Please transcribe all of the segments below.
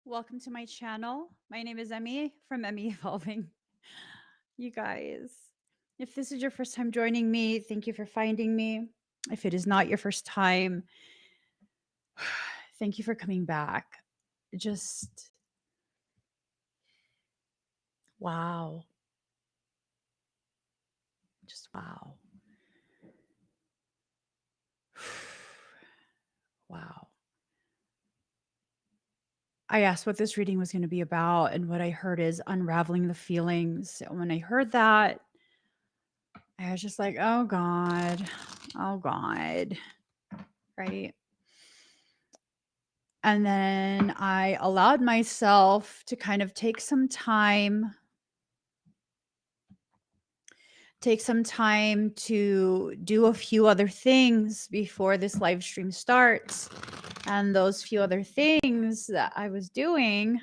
Welcome to my channel. My name is Emmy from Emmy Evolving. You guys, if this is your first time joining me, thank you for finding me. If it is not your first time, thank you for coming back. Just wow. Just wow. Wow. I asked what this reading was going to be about, and what I heard is unraveling the feelings. And when I heard that, I was just like, oh God, right? And then I allowed myself to kind of take some time to do a few other things before this live stream starts. And those few other things that I was doing,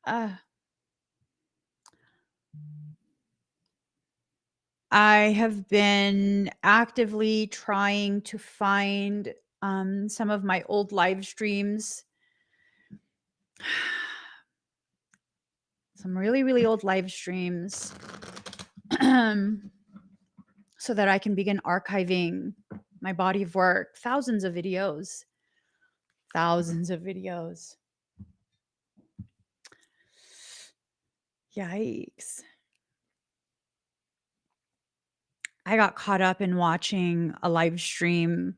I have been actively trying to find some of my old live streams, some really, really old live streams, so that I can begin archiving my body of work. Thousands of videos. Yikes. I got caught up in watching a live stream.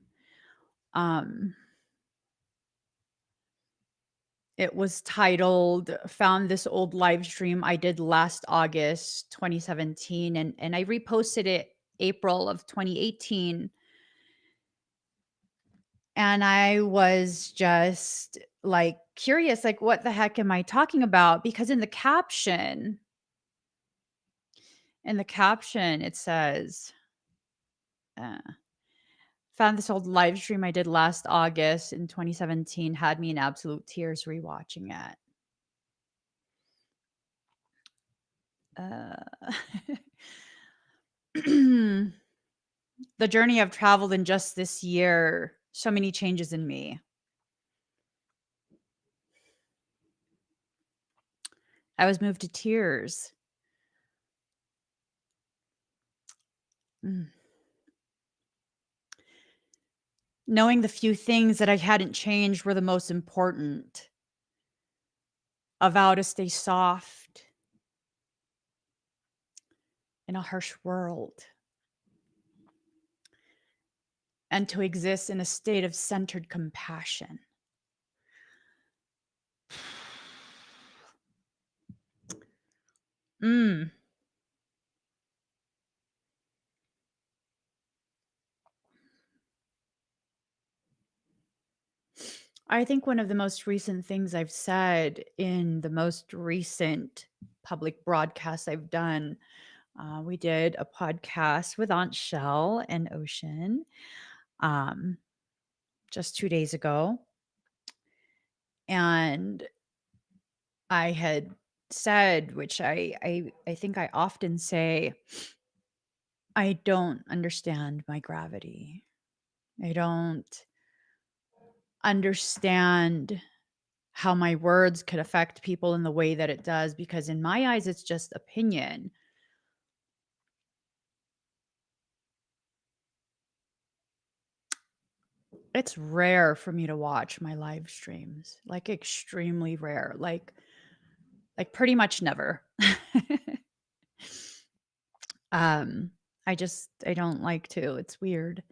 It was titled, found this old live stream I did last August 2017, and I reposted it April of 2018. And I was just like curious, like, what the heck am I talking about? Because in the caption, it says, found this old live stream I did last August in 2017, had me in absolute tears rewatching it. The journey I've traveled in just this year, so many changes in me. I was moved to tears. Knowing the few things that I hadn't changed were the most important. A vow to stay soft in a harsh world, and to exist in a state of centered compassion. I think one of the most recent things I've said in the most recent public broadcasts I've done, we did a podcast with Aunt Shell and Ocean just 2 days ago. And I had said, which I think I often say, I don't understand my gravity. I don't understand how my words could affect people in the way that it does, because in my eyes, it's just opinion. It's rare for me to watch my live streams, like extremely rare, like pretty much never. I don't like to. It's weird.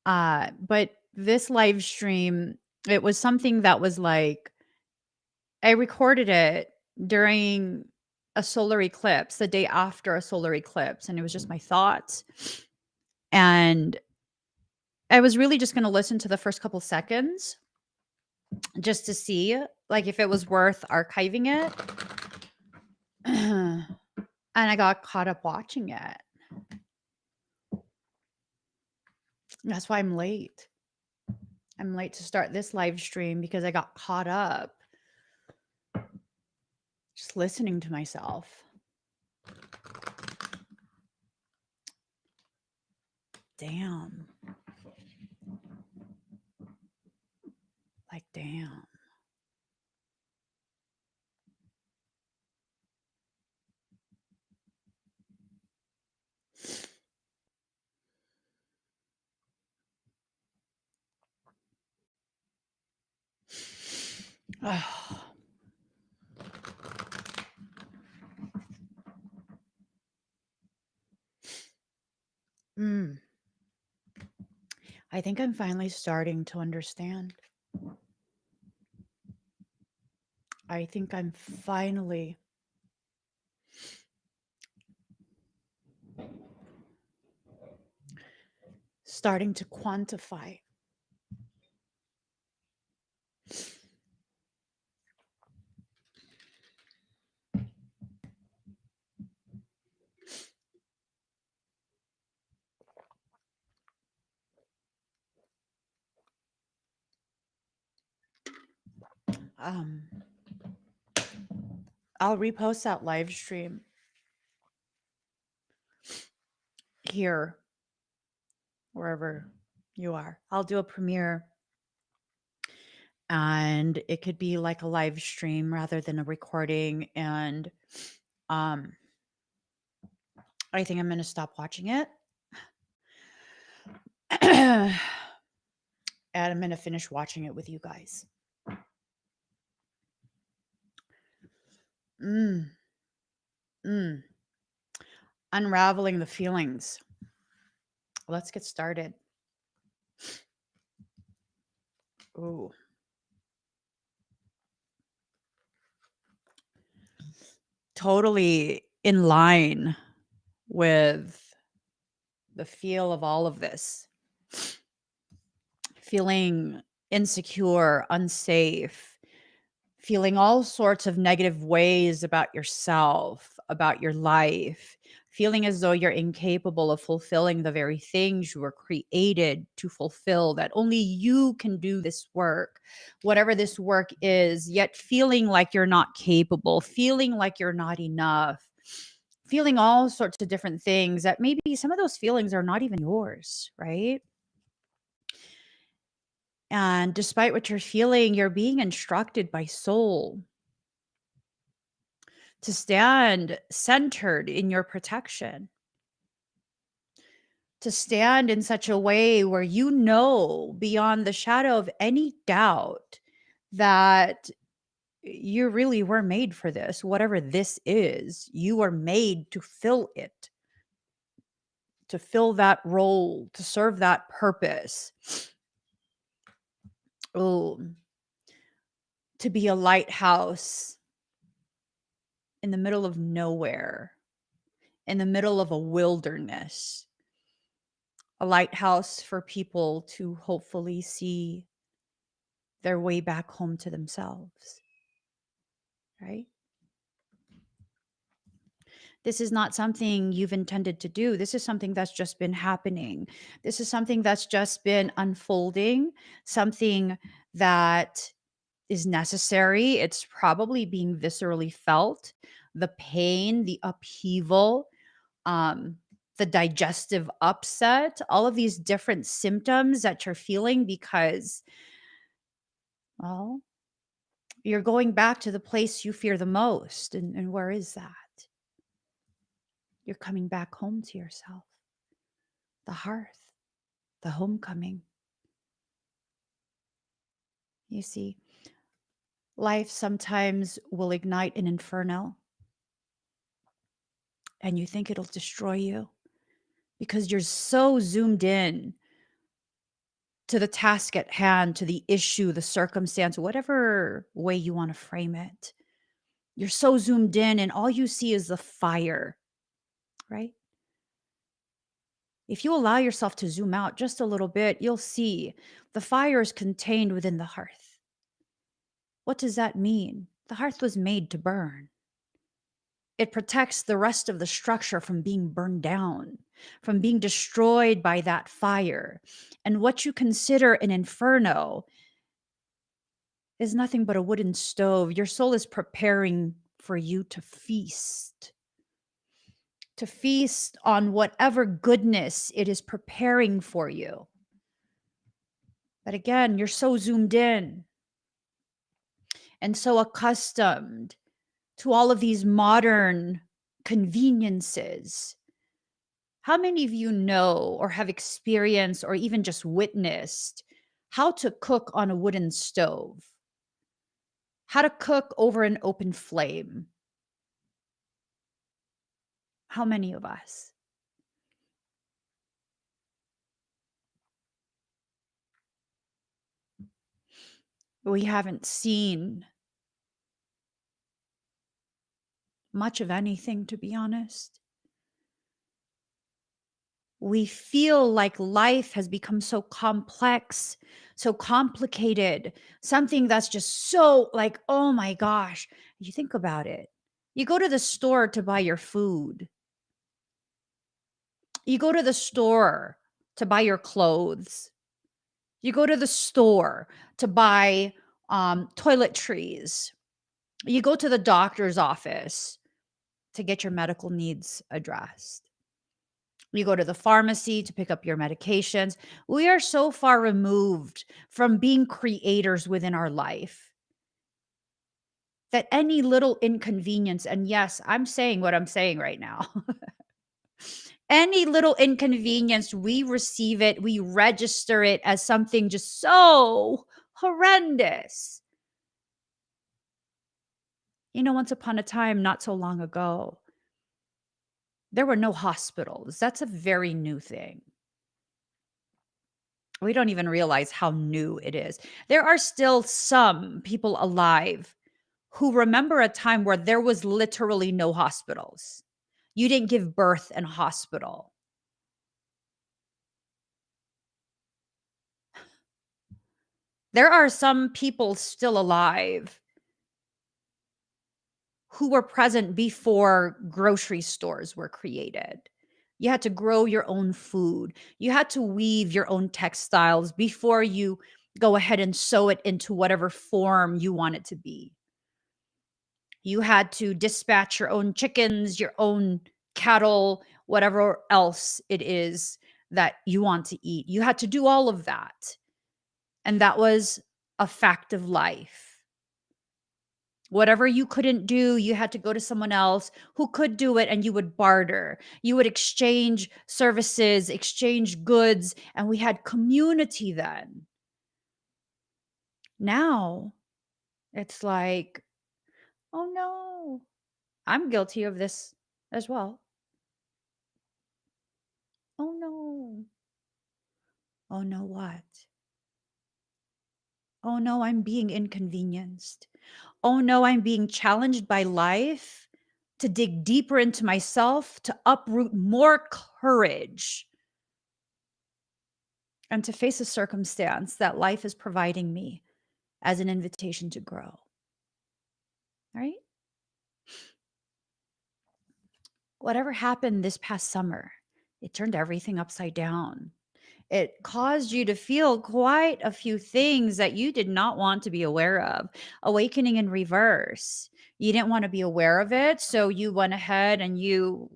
But this live stream, it was something that was like, I recorded it during a solar eclipse, the day after a solar eclipse, and it was just my thoughts. And I was really just going to listen to the first couple seconds just to see, like, if it was worth archiving it. And I got caught up watching it. That's why I'm late. I'm late to start this live stream because I got caught up just listening to myself. Damn. Like, damn. Oh. Mm. I think I'm finally starting to understand. I think I'm finally starting to quantify. Um, I'll repost that live stream here, wherever you are. I'll do a premiere, and it could be like a live stream rather than a recording. And um, I think I'm going to stop watching it. And I'm going to finish watching it with you guys. Mm. Mm. Unraveling the feelings. Let's get started. Ooh. Totally in line with the feel of all of this. Feeling insecure, unsafe, feeling all sorts of negative ways about yourself, about your life, feeling as though you're incapable of fulfilling the very things you were created to fulfill, that only you can do this work, whatever this work is, yet feeling like you're not capable, feeling like you're not enough, feeling all sorts of different things that maybe some of those feelings are not even yours, right? And despite what you're feeling, you're being instructed by soul to stand centered in your protection, to stand in such a way where you know beyond the shadow of any doubt that you really were made for this. Whatever this is, you are made to fill it, to fill that role, to serve that purpose. Oh, to be a lighthouse in the middle of nowhere, in the middle of a wilderness, a lighthouse for people to hopefully see their way back home to themselves, right? This is not something you've intended to do. This is something that's just been happening. This is something that's just been unfolding, something that is necessary. It's probably being viscerally felt. The pain, the upheaval, um, the digestive upset, all of these different symptoms that you're feeling because, well, you're going back to the place you fear the most. And where is that? You're coming back home to yourself, the hearth, the homecoming. You see, life sometimes will ignite an inferno and you think it'll destroy you because you're so zoomed in to the task at hand, to the issue, the circumstance, whatever way you want to frame it. You're so zoomed in and all you see is the fire, right? If you allow yourself to zoom out just a little bit, you'll see the fire is contained within the hearth. What does that mean? The hearth was made to burn. It protects the rest of the structure from being burned down, from being destroyed by that fire. And what you consider an inferno is nothing but a wooden stove. Your soul is preparing for you to feast on whatever goodness it is preparing for you. But again, you're so zoomed in and so accustomed to all of these modern conveniences. How many of you know or have experienced or even just witnessed how to cook on a wooden stove? How to cook over an open flame? How many of us? We haven't seen much of anything, to be honest. We feel like life has become so complex, so complicated, something that's just so like, oh my gosh. You think about it. You go to the store to buy your food, you go to the store to buy your clothes, you go to the store to buy toiletries, you go to the doctor's office to get your medical needs addressed. You go to the pharmacy to pick up your medications. We are so far removed from being creators within our life that any little inconvenience, and yes, I'm saying what I'm saying right now, any little inconvenience, we receive it, we register it as something just so horrendous. You know, once upon a time, not so long ago, there were no hospitals. That's a very new thing. We don't even realize how new it is. There are still some people alive who remember a time where there was literally no hospitals. You didn't give birth in a hospital. There are some people still alive who were present before grocery stores were created. You had to grow your own food. You had to weave your own textiles before you go ahead and sew it into whatever form you want it to be. You had to dispatch your own chickens, your own cattle, whatever else it is that you want to eat. You had to do all of that. And that was a fact of life. Whatever you couldn't do, you had to go to someone else who could do it and you would barter. You would exchange services, exchange goods, and we had community then. Now it's like, oh no, I'm guilty of this as well. Oh no. Oh no, what? Oh no, I'm being inconvenienced. Oh no, I'm being challenged by life to dig deeper into myself, to uproot more courage, and to face a circumstance that life is providing me as an invitation to grow. Right? Whatever happened this past summer, it turned everything upside down. It caused you to feel quite a few things that you did not want to be aware of. Awakening in reverse. You didn't want to be aware of it, so you went ahead and you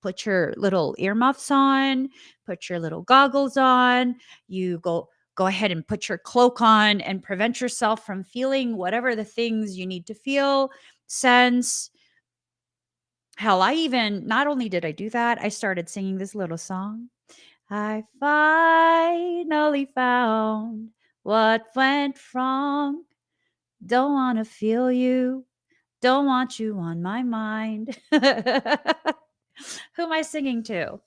put your little earmuffs on, put your little goggles on, you go ahead and put your cloak on and prevent yourself from feeling whatever the things you need to feel, sense. Hell, I even not only did I do that, I started singing this little song. I finally found what went wrong. Don't want to feel you. Don't want you on my mind. Who am I singing to?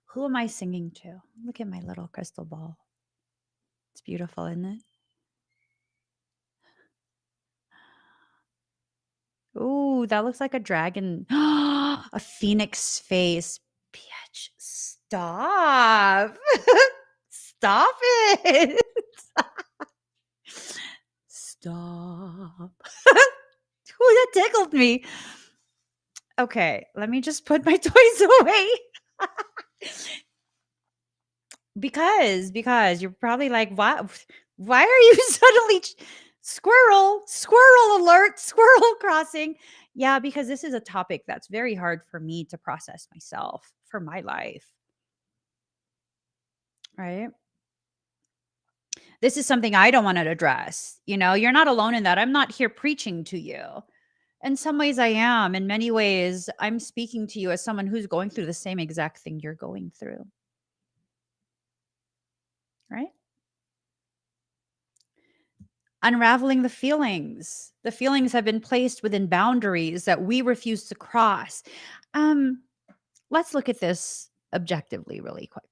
Who am I singing to? Look at my little crystal ball. It's beautiful, isn't it? Ooh, that looks like a dragon. A phoenix face. Bitch, stop. Stop it. Stop. Ooh, that tickled me. Okay, let me just put my toys away. Because you're probably like, why are you suddenly squirrel alert, squirrel crossing? Yeah, because this is a topic that's very hard for me to process myself for my life, right? This is something I don't want to address. You're not alone in that. I'm not here preaching to you. In some ways I am. In many ways, I'm speaking to you as someone who's going through the same exact thing you're going through, right? Unraveling the feelings. The feelings have been placed within boundaries that we refuse to cross. Um, let's look at this objectively really quick.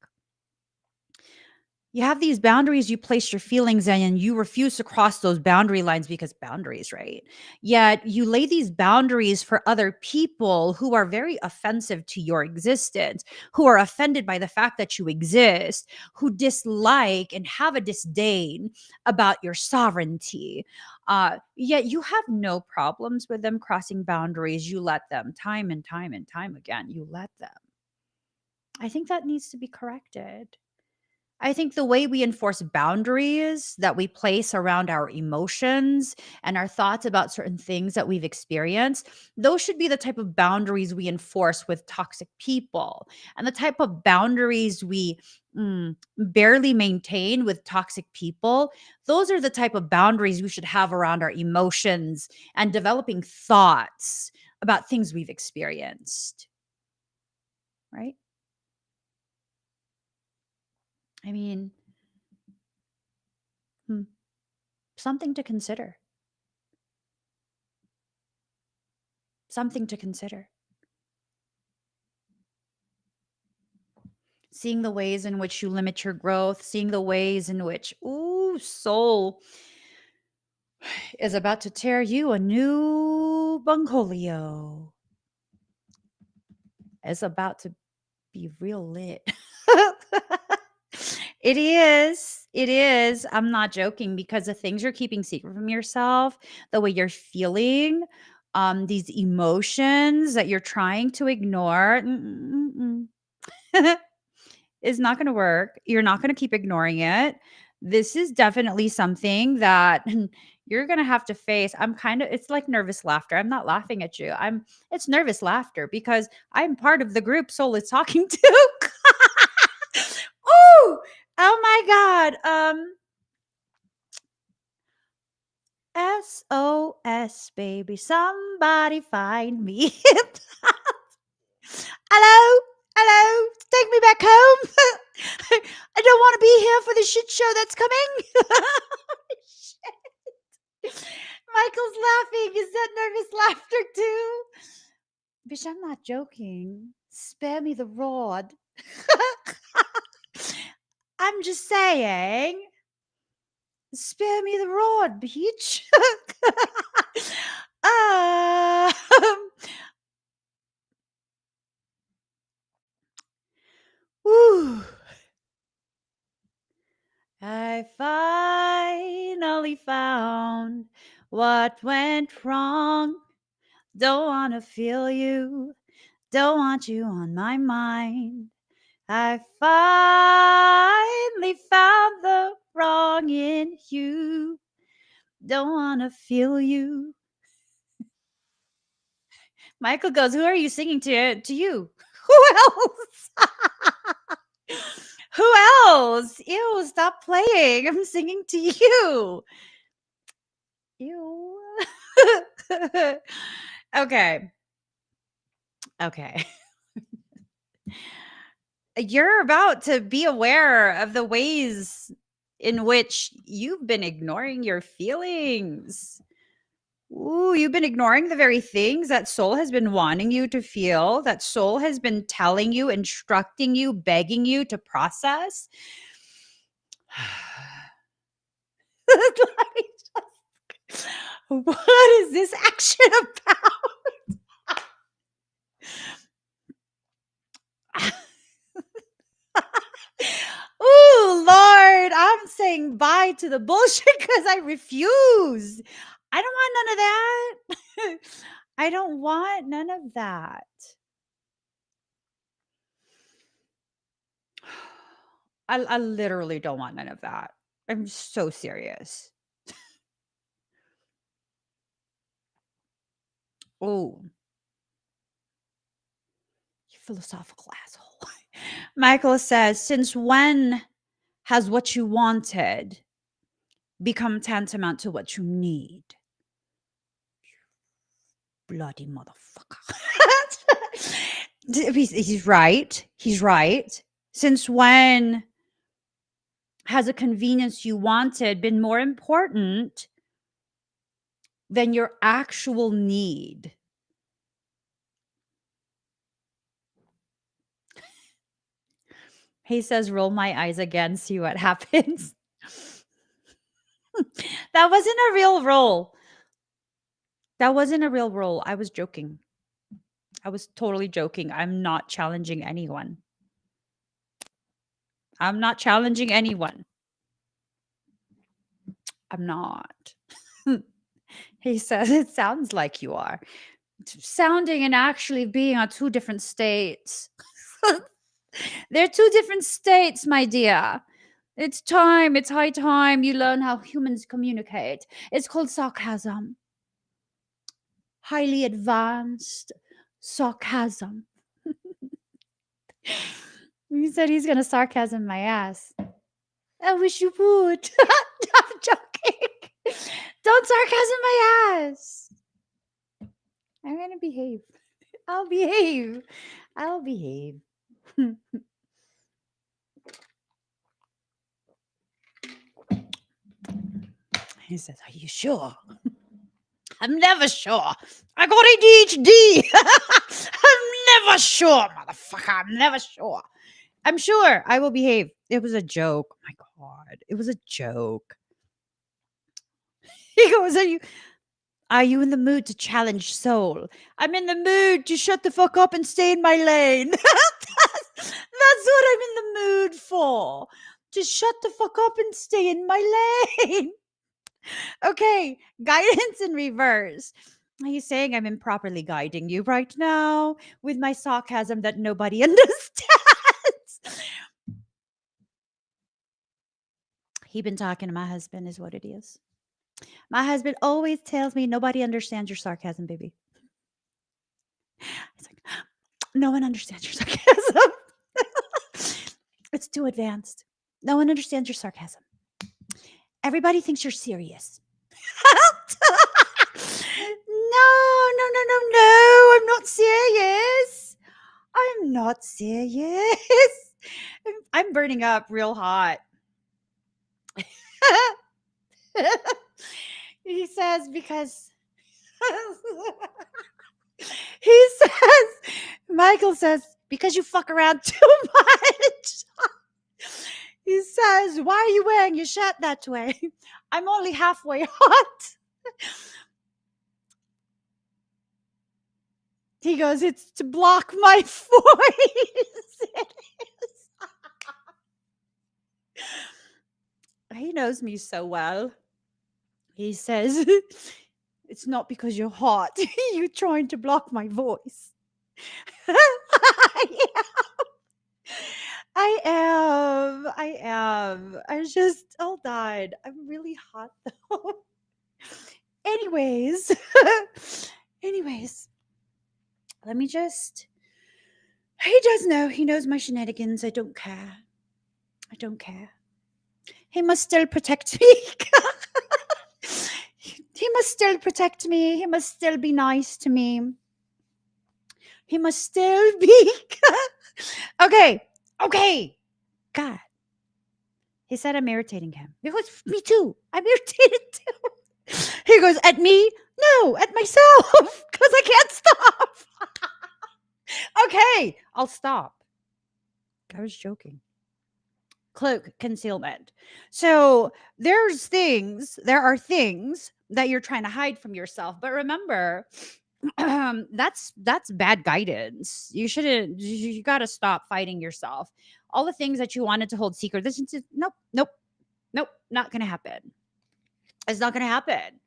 You have these boundaries you place your feelings in, and you refuse to cross those boundary lines because boundaries, right? Yet you lay these boundaries for other people who are very offensive to your existence, who are offended by the fact that you exist, who dislike and have a disdain about your sovereignty. Yet you have no problems with them crossing boundaries. You let them time and time and time again. You let them. I think that needs to be corrected. I think the way we enforce boundaries that we place around our emotions and our thoughts about certain things that we've experienced, those should be the type of boundaries we enforce with toxic people. And the type of boundaries we barely maintain with toxic people, those are the type of boundaries we should have around our emotions and developing thoughts about things we've experienced. Right? I mean, hmm, something to consider. Something to consider. Seeing the ways in which you limit your growth, seeing the ways in which, soul is about to tear you a new bunkolio. It's about to be real lit. It is. It is. I'm not joking, because the things you're keeping secret from yourself, the way you're feeling, these emotions that you're trying to ignore, is not going to work. You're not going to keep ignoring it. This is definitely something that you're going to have to face. It's like nervous laughter. I'm not laughing at you. It's nervous laughter because I'm part of the group Soul is talking to. Oh, oh my God. SOS, baby. Somebody find me. Hello? Hello? Take me back home. I don't want to be here for the shit show that's coming. Michael's laughing. Is that nervous laughter too? Bitch, I'm not joking. Spare me the rod. I'm just saying. Spare me the rod, bitch. um, whew. I finally found what went wrong. Don't want to feel you. Don't want you on my mind. I finally found the wrong in you. Don't want to feel you. Michael goes, who are you singing to you? Who else? Who else? Ew, stop playing. I'm singing to you. Ew. Okay. Okay. You're about to be aware of the ways in which you've been ignoring your feelings. Ooh, you've been ignoring the very things that soul has been wanting you to feel, that soul has been telling you, instructing you, begging you to process. What is this action about? Ooh, Lord, I'm saying saying bye to the bullshit because I refuse. I don't want none of that. I don't want none of that. I literally don't want none of that. I'm so serious. Oh, you philosophical asshole. Michael says, since when has what you wanted become tantamount to what you need? Bloody motherfucker. He's right. He's right. Since when has a convenience you wanted been more important than your actual need? He says, roll my eyes again, see what happens. That wasn't a real roll. That wasn't a real roll. I was joking. I was totally joking. I'm not challenging anyone. I'm not challenging anyone. I'm not. He says, it sounds like you are. Sounding and actually being are two different states. They're two different states, my dear. It's time, it's high time you learn how humans communicate. It's called sarcasm. Highly advanced sarcasm. He said he's going to sarcasm my ass. I wish you would. I'm joking. Don't sarcasm my ass. I'm going to behave. I'll behave. I'll behave. He says, are you sure? I'm never sure. I got ADHD. I'm never sure, motherfucker. I'm never sure. I'm sure I will behave. It was a joke. Oh my God. It was a joke. He goes, are you in the mood to challenge soul? I'm in the mood to shut the fuck up and stay in my lane. That's what I'm in the mood for. To shut the fuck up and stay in my lane. Okay, guidance in reverse. He's saying I'm improperly guiding you right now with my sarcasm that nobody understands. He been talking to my husband is what it is. My husband always tells me nobody understands your sarcasm, baby. It's like, no one understands your sarcasm. It's too advanced. No one understands your sarcasm. Everybody thinks you're serious. No. I'm not serious. I'm not serious. I'm burning up real hot. He says, because he says, Michael says, because you fuck around too much. He says, why are you wearing your shirt that way? I'm only halfway hot. He goes, it's to block my voice. He knows me so well. He says, it's not because you're hot. You're trying to block my voice. I am. I just all died. I'm really hot though. Anyways, let me just. He does know. He knows my shenanigans. I don't care. He must still protect me. He must still protect me. He must still be nice to me. He must still be. Okay. God. He said I'm irritating him. He goes, me too. I'm irritated too. He goes, at me? No, at myself. Because I can't stop. Okay, I'll stop. I was joking. Cloak concealment. So there are things that you're trying to hide from yourself. But remember, that's bad guidance. You got to stop fighting yourself. All the things that you wanted to hold secret. Nope. Nope, not going to happen. It's not going to happen.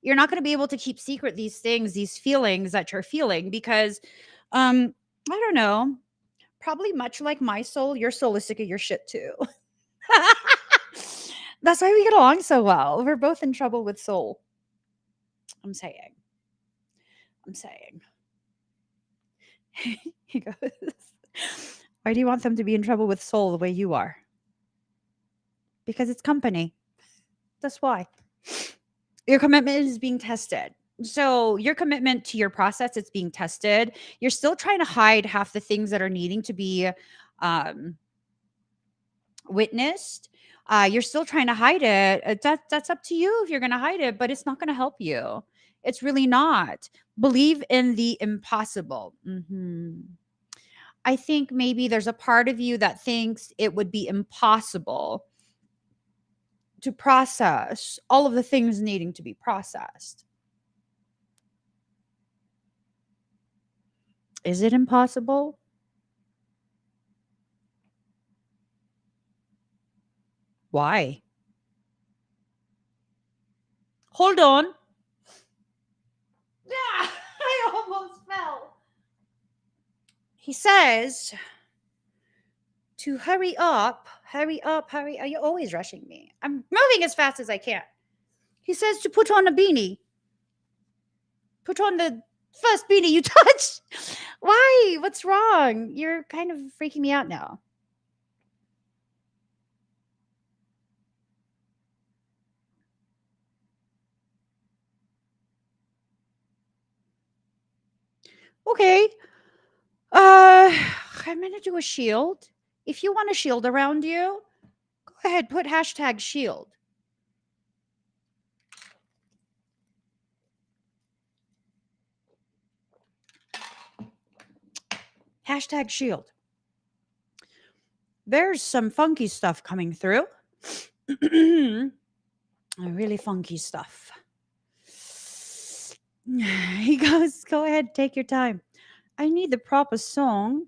You're not going to be able to keep secret these things, these feelings that you're feeling because, I don't know, probably much like my soul, your soul is sick of your shit too. That's why we get along so well. We're both in trouble with soul. I'm saying. I'm saying. He goes, why do you want them to be in trouble with soul the way you are? Because it's company. That's why. Your commitment is being tested. So your commitment to your process, it's being tested. You're still trying to hide half the things that are needing to be um, witnessed. You're still trying to hide it. That's up to you if you're going to hide it, but it's not going to help you. It's really not. Believe in the impossible. I think maybe there's a part of you that thinks it would be impossible to process all of the things needing to be processed. Is it impossible? Why? Hold on. Yeah, I almost fell. He says to hurry up, hurry up, hurry. Are you always rushing me? I'm moving as fast as I can. He says to put on a beanie. Put on the first beanie you touch. Why? What's wrong? You're kind of freaking me out now. Okay. I'm gonna do a shield. If you want a shield around you, go ahead, put hashtag shield. Hashtag shield. There's some funky stuff coming through. Really funky stuff. He goes, go ahead, take your time. I need the proper song.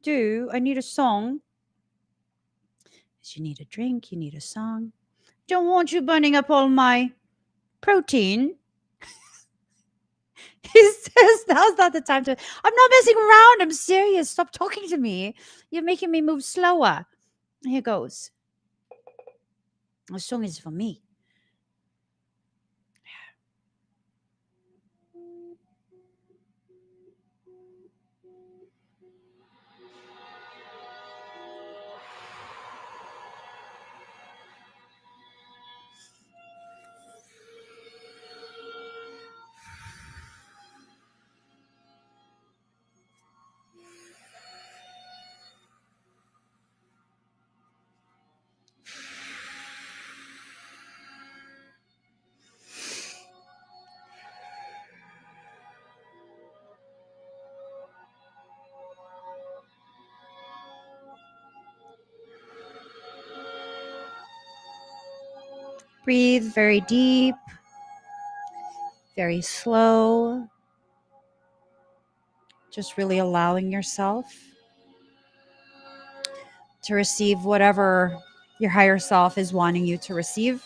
I need a song. You need a drink, you need a song. Don't want you burning up all my protein. He says, now's not the time to. I'm not messing around. I'm serious. Stop talking to me. You're making me move slower. Here goes. The song is for me. Breathe very deep, very slow. Just really allowing yourself to receive whatever your higher self is wanting you to receive.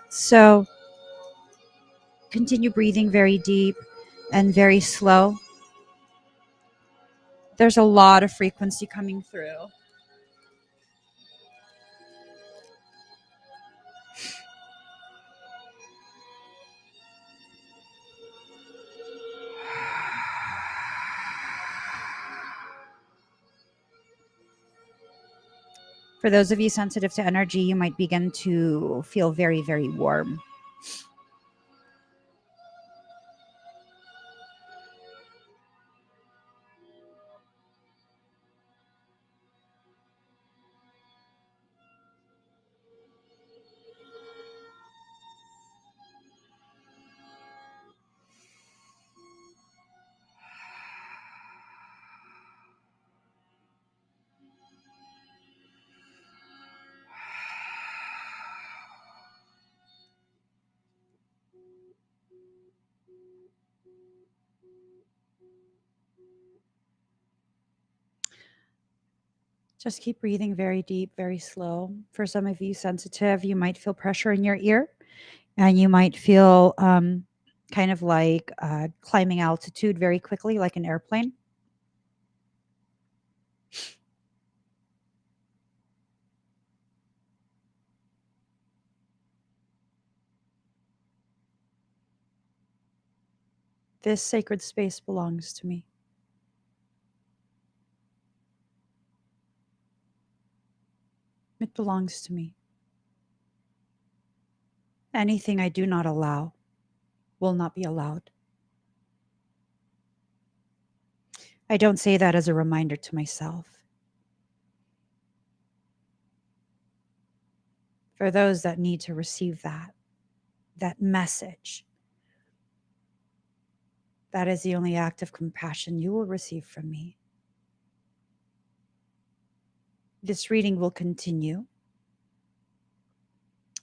So continue breathing very deep and very slow. There's a lot of frequency coming through. For those of you sensitive to energy, you might begin to feel very, very warm. Just keep breathing very deep, very slow. For some of you sensitive, you might feel pressure in your ear and you might feel kind of like climbing altitude very quickly, like an airplane. This sacred space belongs to me. It belongs to me. Anything I do not allow will not be allowed. I don't say that as a reminder to myself. For those that need to receive that message, that is the only act of compassion you will receive from me. This reading will continue.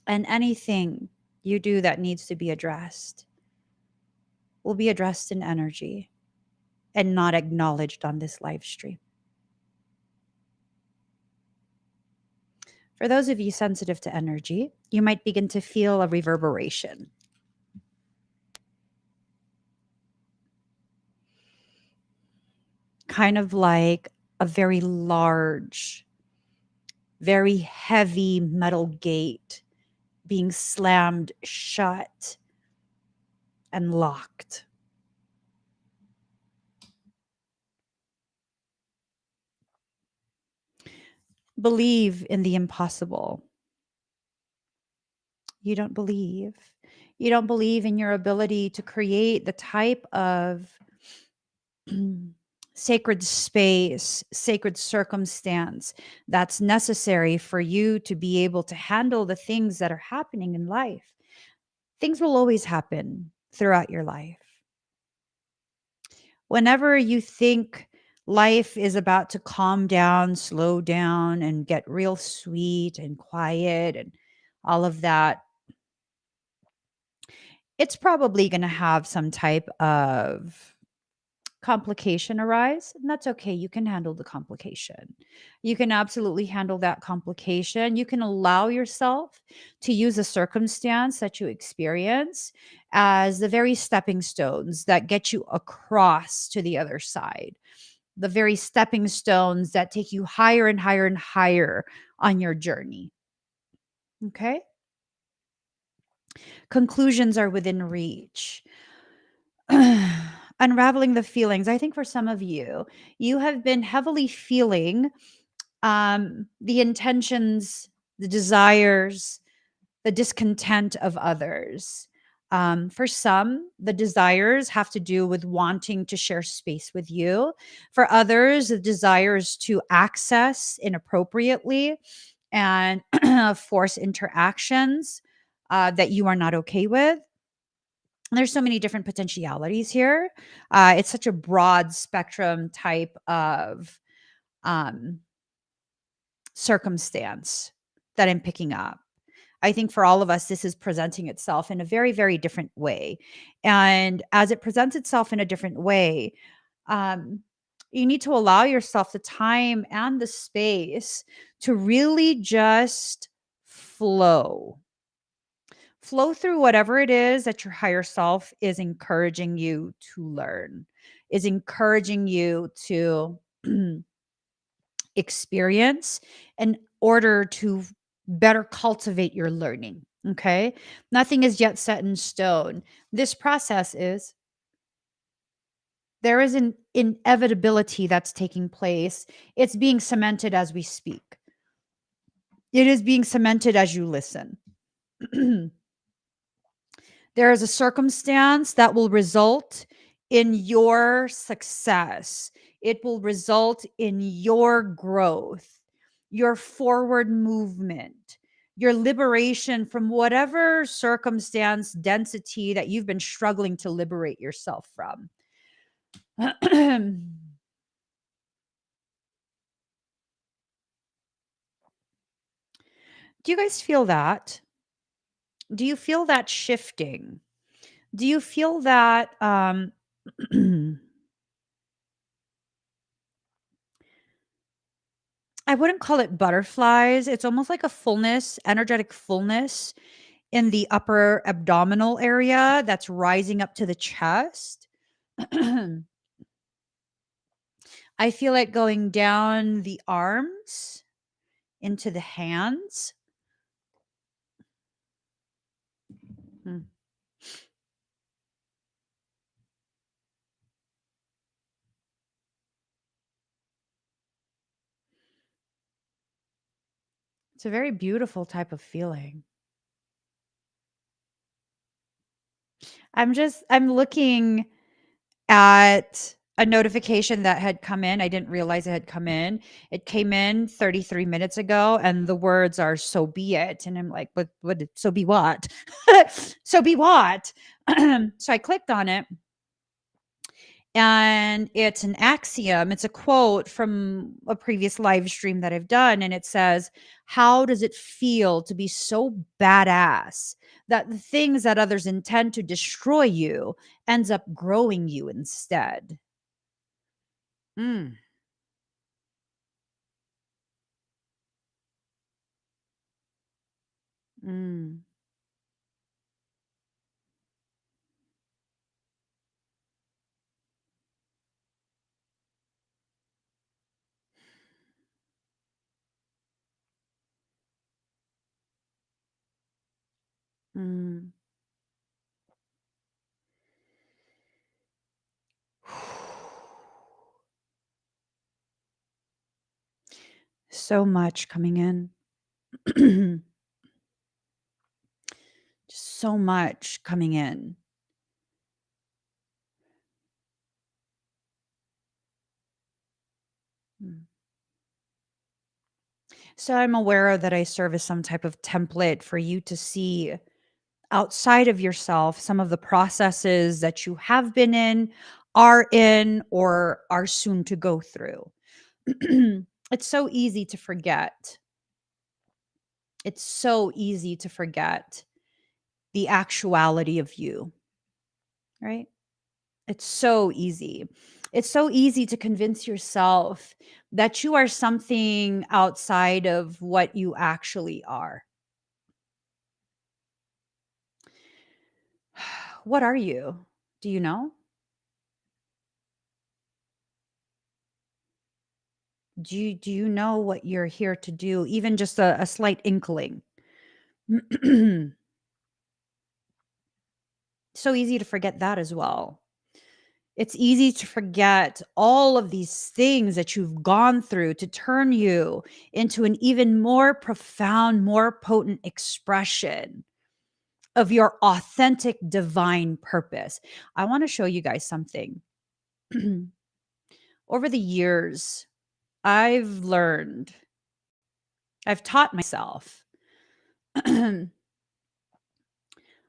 And anything you do that needs to be addressed will be addressed in energy and not acknowledged on this live stream. For those of you sensitive to energy, you might begin to feel a reverberation. Kind of like a very large, very heavy metal gate being slammed shut and locked. Believe in the impossible. You don't believe. You don't believe in your ability to create the type of sacred space, sacred circumstance that's necessary for you to be able to handle the things that are happening in life. Things will always happen throughout your life. Whenever you think life is about to calm down, slow down, and get real sweet and quiet and all of that, it's probably going to have some type of complication arise, and that's okay. You can handle the complication. You can absolutely handle that complication. You can allow yourself to use a circumstance that you experience as the very stepping stones that get you across to the other side, the very stepping stones that take you higher and higher and higher on your journey. Okay? Conclusions are within reach. Unraveling the feelings. I think for some of you, you have been heavily feeling the intentions, the desires, the discontent of others. For some, the desires have to do with wanting to share space with you. For others, the desires to access inappropriately and force interactions that you are not okay with. There's so many different potentialities here. It's such a broad spectrum type of um, circumstance that I'm picking up. I think for all of us, this is presenting itself in a very, very different way. And as it presents itself in a different way, um, you need to allow yourself the time and the space to really just flow. Flow through whatever it is that your higher self is encouraging you to learn, is encouraging you to experience in order to better cultivate your learning. Okay. Nothing is yet set in stone. This process is, there is an inevitability that's taking place. It's being cemented as we speak, it is being cemented as you listen. There is a circumstance that will result in your success. It will result in your growth, your forward movement, your liberation from whatever circumstance density that you've been struggling to liberate yourself from. Do you guys feel that? Do you feel that shifting? Do you feel that I wouldn't call it butterflies. It's almost like a fullness, energetic fullness in the upper abdominal area that's rising up to the chest. I feel it going down the arms into the hands. Mm. It's a very beautiful type of feeling. I'm looking at a notification that had come in. I didn't realize it had come in. It came in 33 minutes ago and the words are "so be it." And I'm like, what so be what? So be what? So I clicked on it and it's an axiom. It's a quote from a previous live stream that I've done. And it says, "How does it feel to be so badass that the things that others intend to destroy you ends up growing you instead?" Mm, mm, mm. So much coming in. Just so much coming in. Mm. So I'm aware that I serve as some type of template for you to see outside of yourself some of the processes that you have been in, are in, or are soon to go through. It's so easy to forget. It's so easy to forget the actuality of you, right? It's so easy. It's so easy to convince yourself that you are something outside of what you actually are. What are you? Do you know? Do you know what you're here to do? Even just a slight inkling. So easy to forget that as well. It's easy to forget all of these things that you've gone through to turn you into an even more profound, more potent expression of your authentic divine purpose. I want to show you guys something. Over the years, I've learned, I've taught myself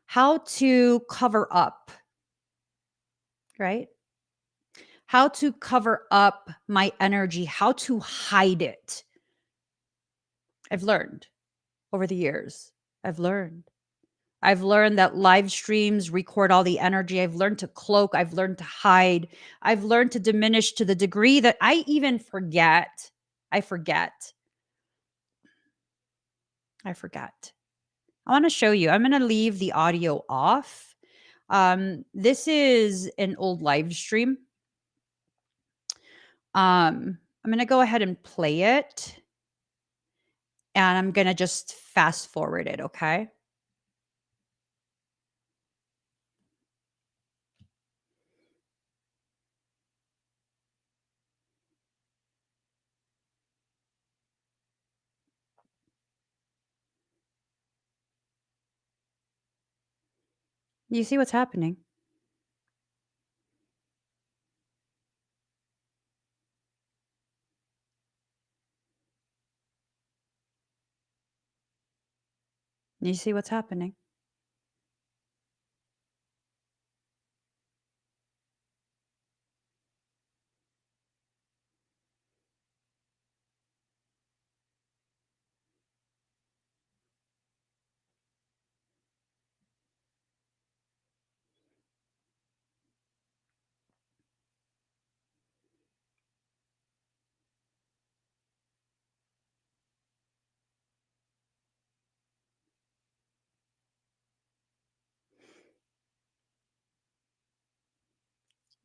how to cover up, right? How to cover up my energy, how to hide it. I've learned over the years. I've learned. I've learned that live streams record all the energy. I've learned to cloak. I've learned to hide. I've learned to diminish to the degree that I even forget. I forget. I forget. I want to show you. I'm going to leave the audio off. This is an old live stream. I'm going to go ahead and play it and I'm going to just fast forward it. Okay. You see what's happening? You see what's happening?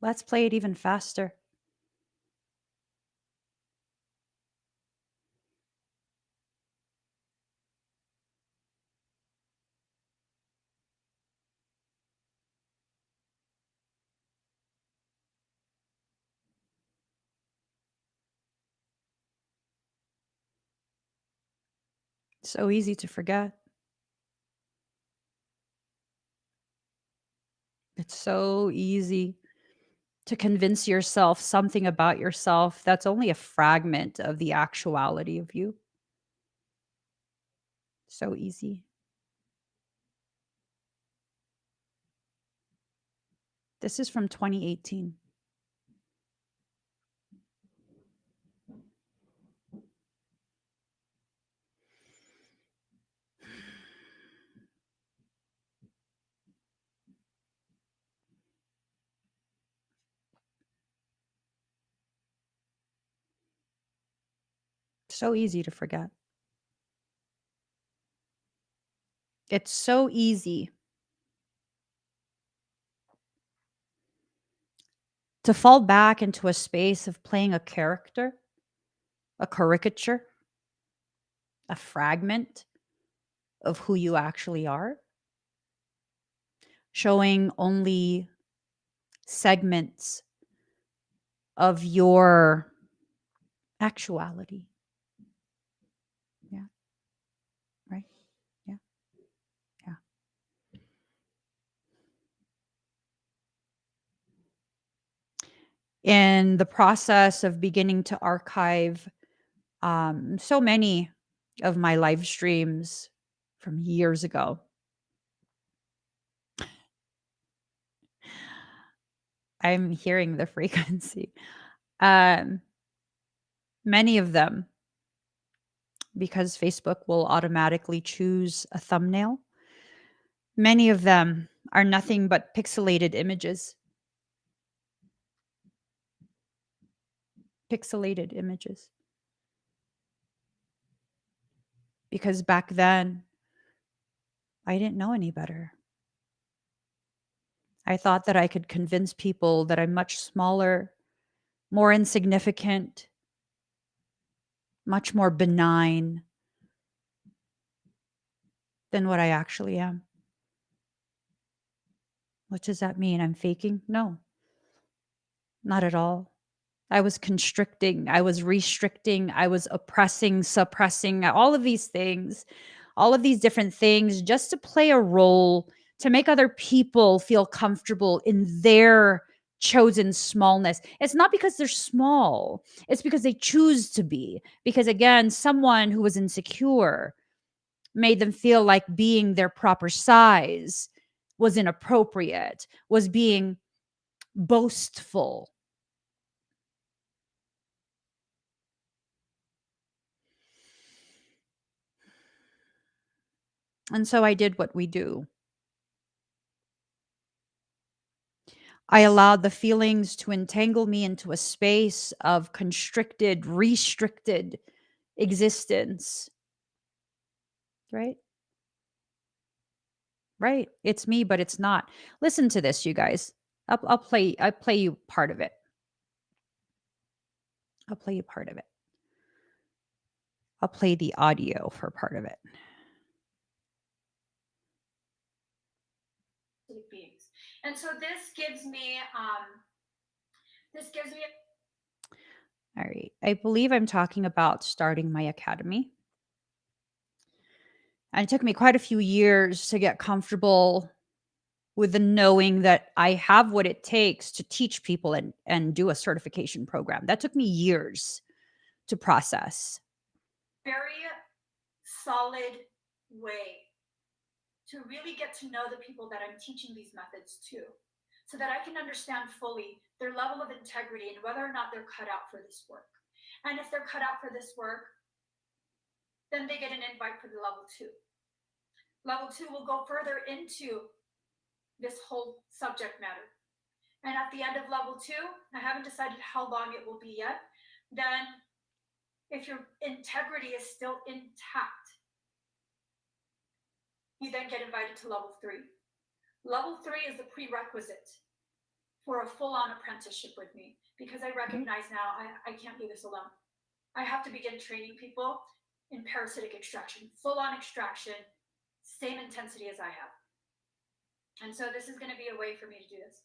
Let's play it even faster. So easy to forget. It's so easy to convince yourself something about yourself that's only a fragment of the actuality of you. So easy. This is from 2018. So easy to forget. It's so easy to fall back into a space of playing a character, a caricature, a fragment of who you actually are, showing only segments of your actuality. Yeah, right. Yeah, yeah. In the process of beginning to archive so many of my live streams from years ago, I'm hearing the frequency. Um, Many of them, because Facebook will automatically choose a thumbnail, many of them are nothing but pixelated images. Pixelated images. Because back then, I didn't know any better. I thought that I could convince people that I'm much smaller, more insignificant, much more benign than what I actually am. What does that mean? I'm faking? No, not at all. I was constricting, I was restricting, I was oppressing, suppressing, all of these things, all of these different things just to play a role, to make other people feel comfortable in their chosen smallness. It's not because they're small, it's because they choose to be. Because again, someone who was insecure made them feel like being their proper size was inappropriate, was being boastful. And so I did what we do. I allowed the feelings to entangle me into a space of constricted, restricted existence. Right? Right. It's me, but it's not. Listen to this, you guys. I'll play you part of it. I'll play you part of it. I'll play the audio for part of it. Beings. And so this gives me all right. I believe I'm talking about starting my academy. And it took me quite a few years to get comfortable with the knowing that I have what it takes to teach people and do a certification program. That took me years to process. Very solid way to really get to know the people that I'm teaching these methods to, so that I can understand fully their level of integrity and whether or not they're cut out for this work. And if they're cut out for this work, then they get an invite for the level 2. Level 2 will go further into this whole subject matter. And at the end of level 2, I haven't decided how long it will be yet, then if your integrity is still intact, you then get invited to level 3. Level 3 is the prerequisite for a full-on apprenticeship with me, because I recognize now I can't do this alone. I have to begin training people in parasitic extraction, full-on extraction, same intensity as I have. And so this is going to be a way for me to do this.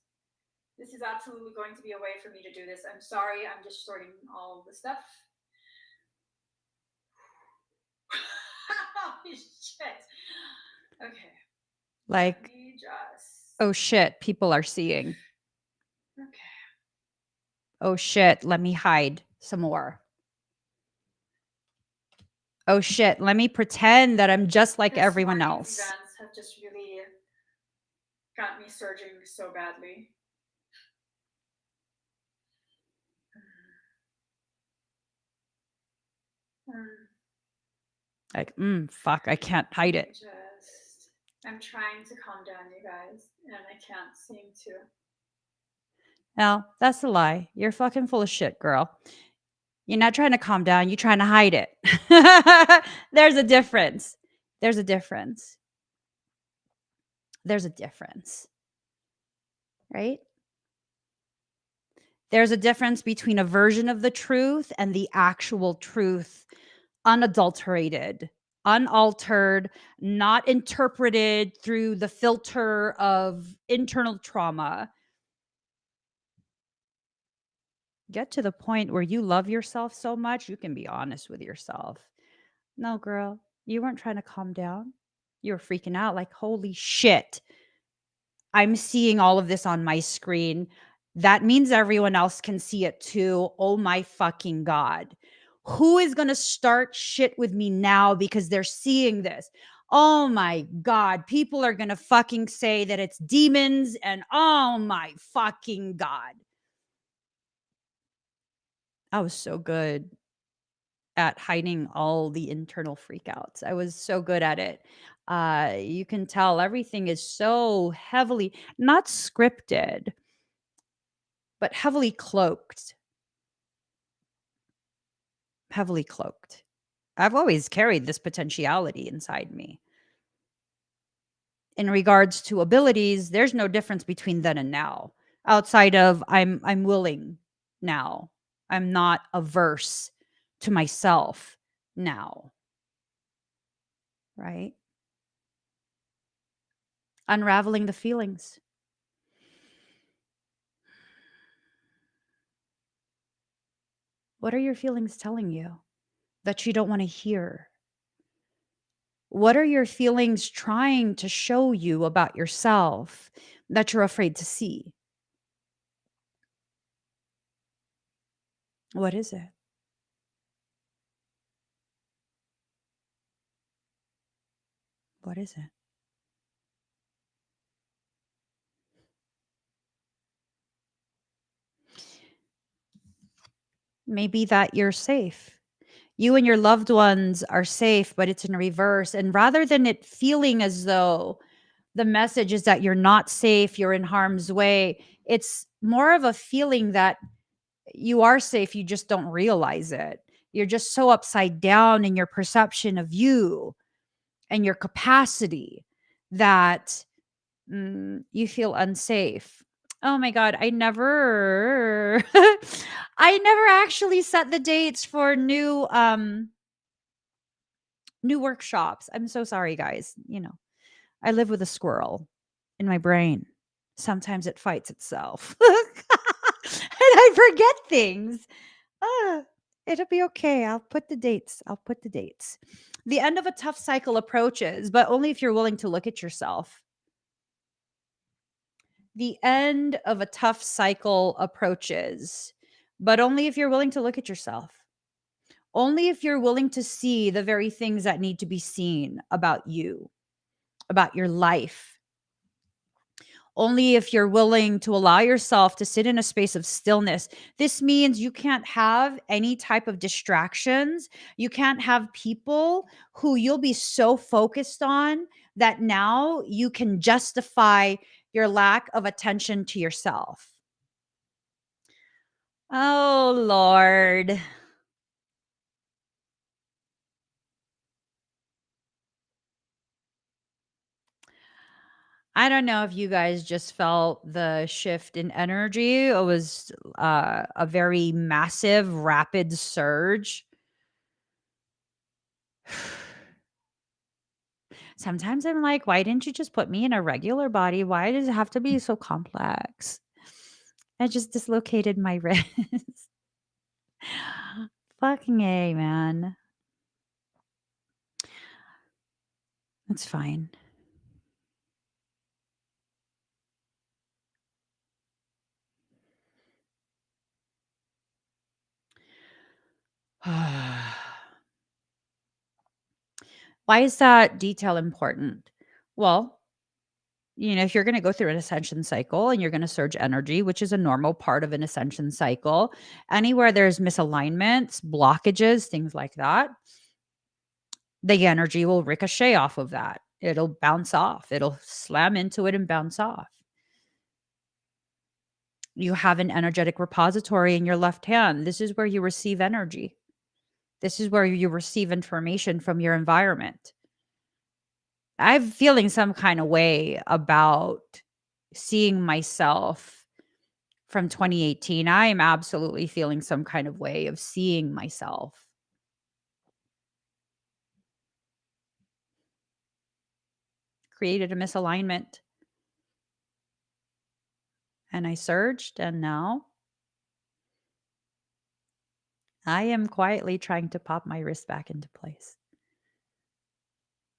This is absolutely going to be a way for me to do this. I'm sorry, I'm just sorting all the stuff. Holy shit. Okay. Like, oh shit, people are seeing. Okay. Oh shit, let me hide some more. Oh shit, let me pretend that I'm just like everyone else. Events have just really got me surging so badly. Like, fuck, I can't hide it. I'm trying to calm down, you guys, and I can't seem to. No, that's a lie. You're fucking full of shit, girl. You're not trying to calm down. You're trying to hide it. There's a difference. There's a difference. There's a difference. Right? There's a difference between a version of the truth and the actual truth, unadulterated, unaltered, not interpreted through the filter of internal trauma. Get to the point where you love yourself so much, you can be honest with yourself. No, girl, you weren't trying to calm down. You were freaking out like, holy shit. I'm seeing all of this on my screen. That means everyone else can see it too. Oh my fucking God. Who is going to start shit with me now because they're seeing this? Oh my God. People are going to fucking say that it's demons and oh my fucking God. I was so good at hiding all the internal freakouts. I was so good at it. You can tell everything is so heavily, not scripted, but heavily cloaked. Heavily cloaked. I've always carried this potentiality inside me. In regards to abilities, there's no difference between then and now. Outside of I'm willing now. I'm not averse to myself now. Right? Unraveling the feelings. What are your feelings telling you that you don't want to hear? What are your feelings trying to show you about yourself that you're afraid to see? What is it? What is it? Maybe that you're safe. You and your loved ones are safe, but it's in reverse. And rather than it feeling as though the message is that you're not safe, you're in harm's way, it's more of a feeling that you are safe, you just don't realize it. You're just so upside down in your perception of you and your capacity that you feel unsafe. Oh my God, I never I never actually set the dates for new workshops. I'm so sorry, guys. You know, I live with a squirrel in my brain. Sometimes it fights itself. And I forget things. Ah, it'll be okay. I'll put the dates. I'll put the dates. The end of a tough cycle approaches, but only if you're willing to look at yourself. The end of a tough cycle approaches, but only if you're willing to look at yourself. Only if you're willing to see the very things that need to be seen about you, about your life. Only if you're willing to allow yourself to sit in a space of stillness. This means you can't have any type of distractions. You can't have people who you'll be so focused on that now you can justify your lack of attention to yourself. Oh, Lord. I don't know if you guys just felt the shift in energy. It was a very massive, rapid surge. Sometimes I'm like, why didn't you just put me in a regular body? Why does it have to be so complex? I just dislocated my wrist. Fucking A, man. It's fine. Why is that detail important? Well, if you're going to go through an ascension cycle and you're going to surge energy, which is a normal part of an ascension cycle, anywhere there's misalignments, blockages, things like that, the energy will ricochet off of that. It'll bounce off. It'll slam into it and bounce off. You have an energetic repository in your left hand. This is where you receive energy. This is where you receive information from your environment. I'm feeling some kind of way about seeing myself from 2018. I am absolutely feeling some kind of way of seeing myself. Created a misalignment. And I surged, and now I am quietly trying to pop my wrist back into place.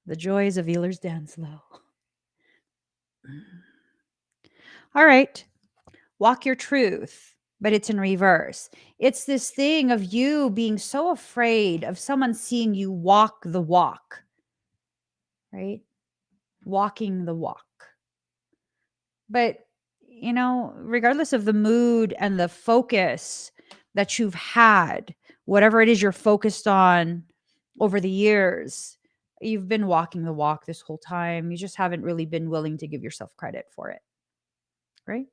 The joys of Ehlers Danlos. All right. Walk your truth, but it's in reverse. It's this thing of you being so afraid of someone seeing you walk the walk, right? Walking the walk. But, regardless of the mood and the focus that you've had, whatever it is you're focused on over the years, you've been walking the walk this whole time. You just haven't really been willing to give yourself credit for it, right?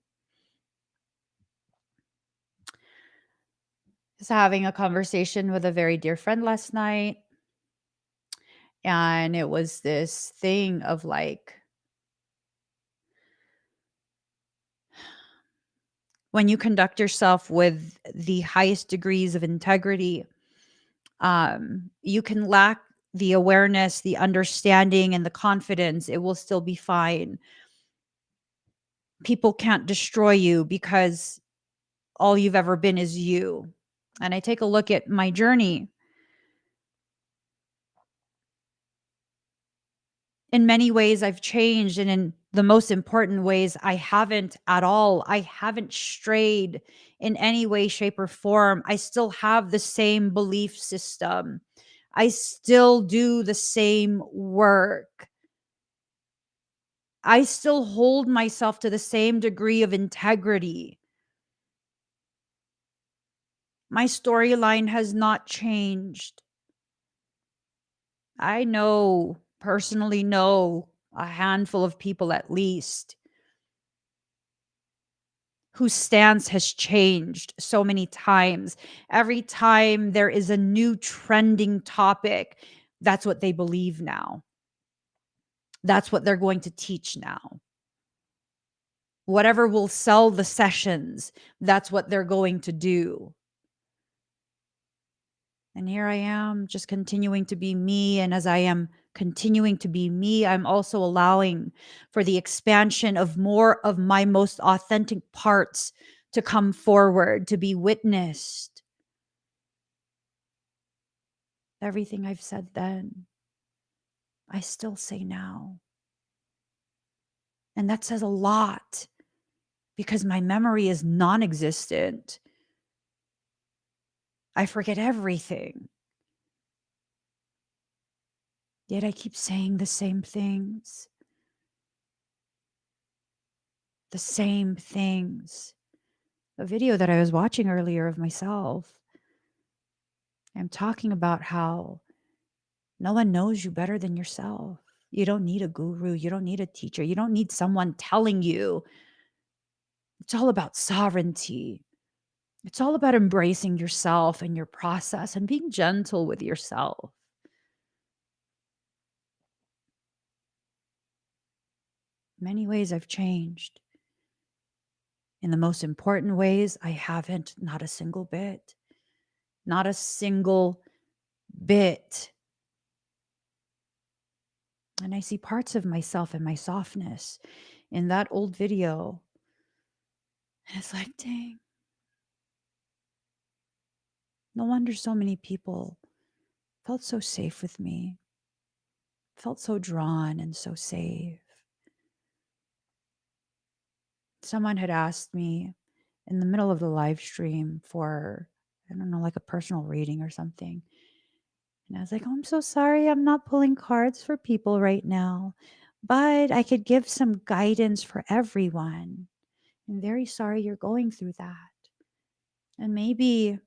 Just having a conversation with a very dear friend last night. And it was this thing of like, when you conduct yourself with the highest degrees of integrity, you can lack the awareness, the understanding, and the confidence. It will still be fine. People can't destroy you because all you've ever been is you. And I take a look at my journey. In many ways, I've changed. And in the most important ways, I haven't at all. I haven't strayed in any way, shape, or form. I still have the same belief system. I still do the same work. I still hold myself to the same degree of integrity. My storyline has not changed. I personally know a handful of people at least whose stance has changed so many times. Every time there is a new trending topic, that's what they believe now. That's what they're going to teach now. Whatever will sell the sessions, that's what they're going to do. And here I am, just continuing to be me. And as I am continuing to be me, I'm also allowing for the expansion of more of my most authentic parts to come forward, to be witnessed. Everything I've said then, I still say now. And that says a lot because my memory is non existent. I forget everything. Yet I keep saying the same things. The same things. A video that I was watching earlier of myself, I'm talking about how no one knows you better than yourself. You don't need a guru. You don't need a teacher. You don't need someone telling you. It's all about sovereignty. It's all about embracing yourself and your process and being gentle with yourself. Many ways I've changed. In the most important ways, I haven't, not a single bit. Not a single bit. And I see parts of myself and my softness in that old video. And it's like, dang, no wonder so many people felt so safe with me, felt so drawn and so safe. Someone had asked me in the middle of the live stream for, I don't know, like a personal reading or something. And I was like, oh, I'm so sorry. I'm not pulling cards for people right now, but I could give some guidance for everyone. I'm very sorry you're going through that. And maybe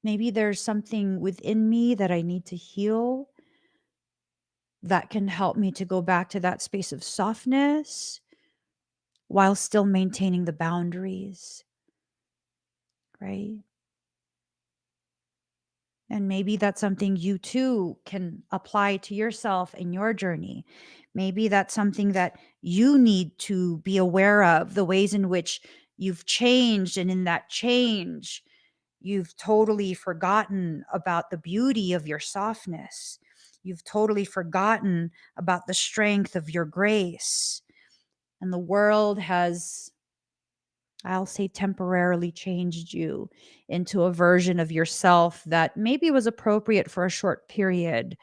there's something within me that I need to heal that can help me to go back to that space of softness while still maintaining the boundaries, right? And maybe that's something you too can apply to yourself in your journey. Maybe that's something that you need to be aware of, the ways in which you've changed. And in that change, you've totally forgotten about the beauty of your softness. You've totally forgotten about the strength of your grace. And the world has, I'll say, temporarily changed you into a version of yourself that maybe was appropriate for a short period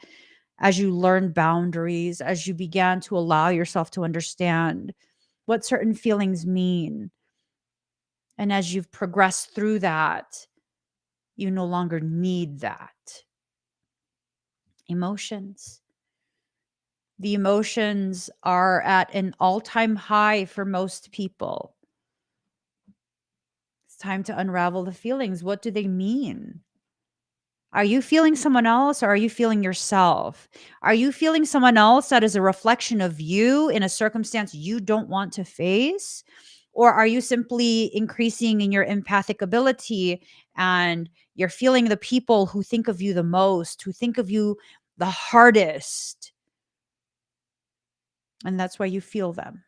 as you learned boundaries, as you began to allow yourself to understand what certain feelings mean. And as you've progressed through that, you no longer need that. Emotions. The emotions are at an all-time high for most people. It's time to unravel the feelings. What do they mean? Are you feeling someone else or are you feeling yourself? Are you feeling someone else that is a reflection of you in a circumstance you don't want to face? Or are you simply increasing in your empathic ability and you're feeling the people who think of you the most, who think of you the hardest? And that's why you feel them.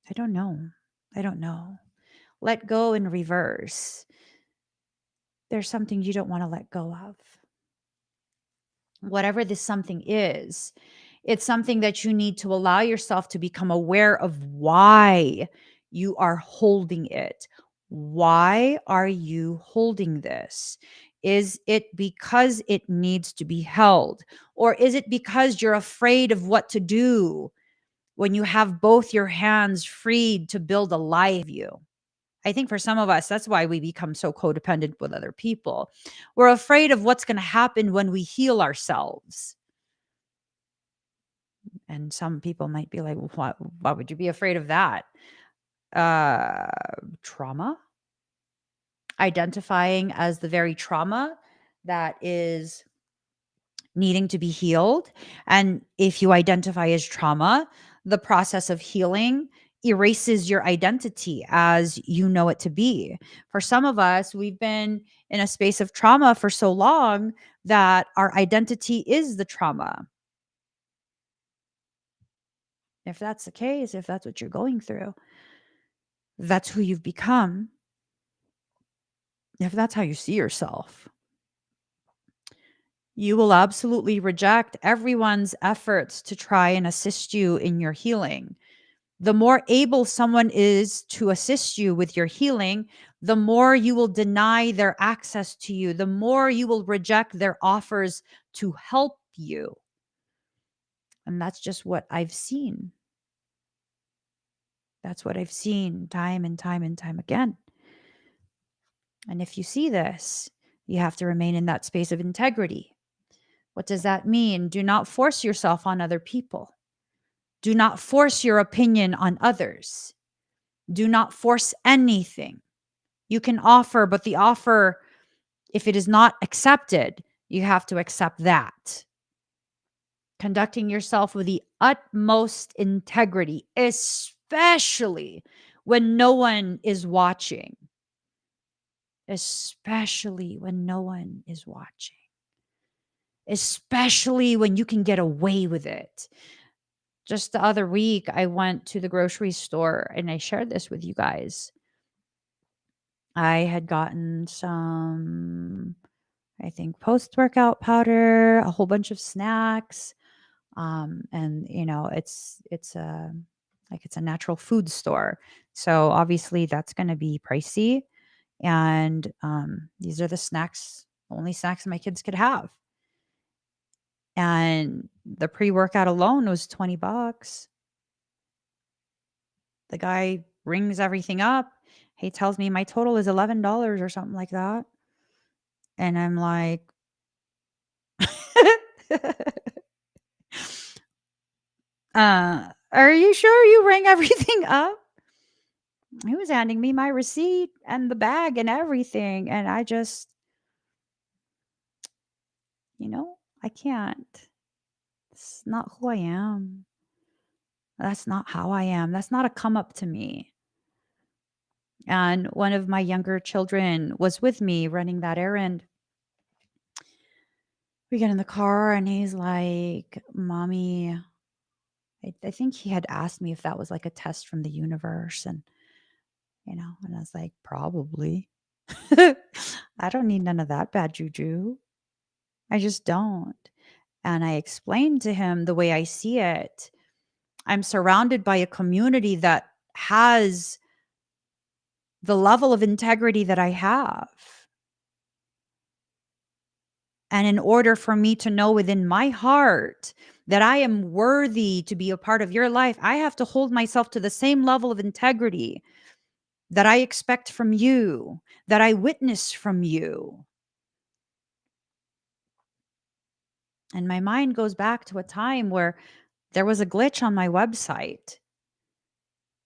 I don't know. I don't know. Let go in reverse. There's something you don't want to let go of. Whatever this something is, it's something that you need to allow yourself to become aware of why you are holding it. Why are you holding this? Is it because it needs to be held? Or is it because you're afraid of what to do when you have both your hands freed to build a life you? I think for some of us, that's why we become so codependent with other people. We're afraid of what's going to happen when we heal ourselves. And some people might be like, why would you be afraid of that? Uh, Trauma, identifying as the very trauma that is needing to be healed. And if you identify as trauma, the process of healing erases your identity as you know it to be. For some of us, we've been in a space of trauma for so long that our identity is the trauma. If that's the case, if that's what you're going through, that's who you've become. If that's how you see yourself, you will absolutely reject everyone's efforts to try and assist you in your healing. The more able someone is to assist you with your healing, the more you will deny their access to you, the more you will reject their offers to help you. And that's just what I've seen. That's what I've seen time and time and time again. And if you see this, you have to remain in that space of integrity. What does that mean? Do not force yourself on other people. Do not force your opinion on others. Do not force anything. You can offer, but the offer, if it is not accepted, you have to accept that. Conducting yourself with the utmost integrity, especially when no one is watching. Especially when no one is watching. Especially when you can get away with it. Just the other week, I went to the grocery store and I shared this with you guys. I had gotten some, I think, post-workout powder, a whole bunch of snacks. And it's a it's a natural food store. So obviously that's going to be pricey. And these are the snacks, only snacks my kids could have. And the pre-workout alone was $20. The guy rings everything up. He tells me my total is $11 or something like that. And I'm like, are you sure you rang everything up? He was handing me my receipt and the bag and everything. And I just, I can't. It's not who I am. That's not how I am. That's not a come up to me. And one of my younger children was with me running that errand. We get in the car and he's like, Mommy, I think he had asked me if that was like a test from the universe. And I was like, probably. I don't need none of that bad juju. I just don't. And I explained to him the way I see it. I'm surrounded by a community that has the level of integrity that I have. And in order for me to know within my heart that I am worthy to be a part of your life, I have to hold myself to the same level of integrity that I expect from you, that I witness from you. And my mind goes back to a time where there was a glitch on my website.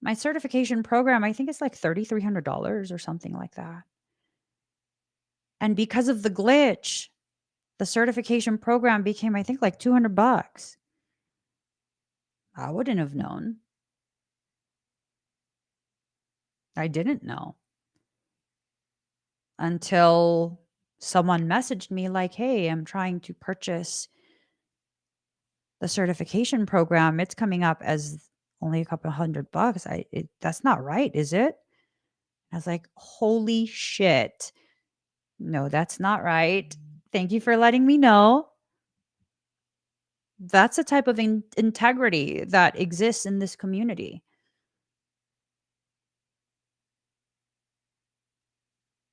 My certification program, I think it's like $3,300 or something like that. And because of the glitch, the certification program became, I think, like $200. I wouldn't have known. I didn't know until someone messaged me like, hey, I'm trying to purchase the certification program. It's coming up as only a couple $100. That's not right, is it? I was like, holy shit. No, that's not right. Thank you for letting me know. That's a type of integrity that exists in this community.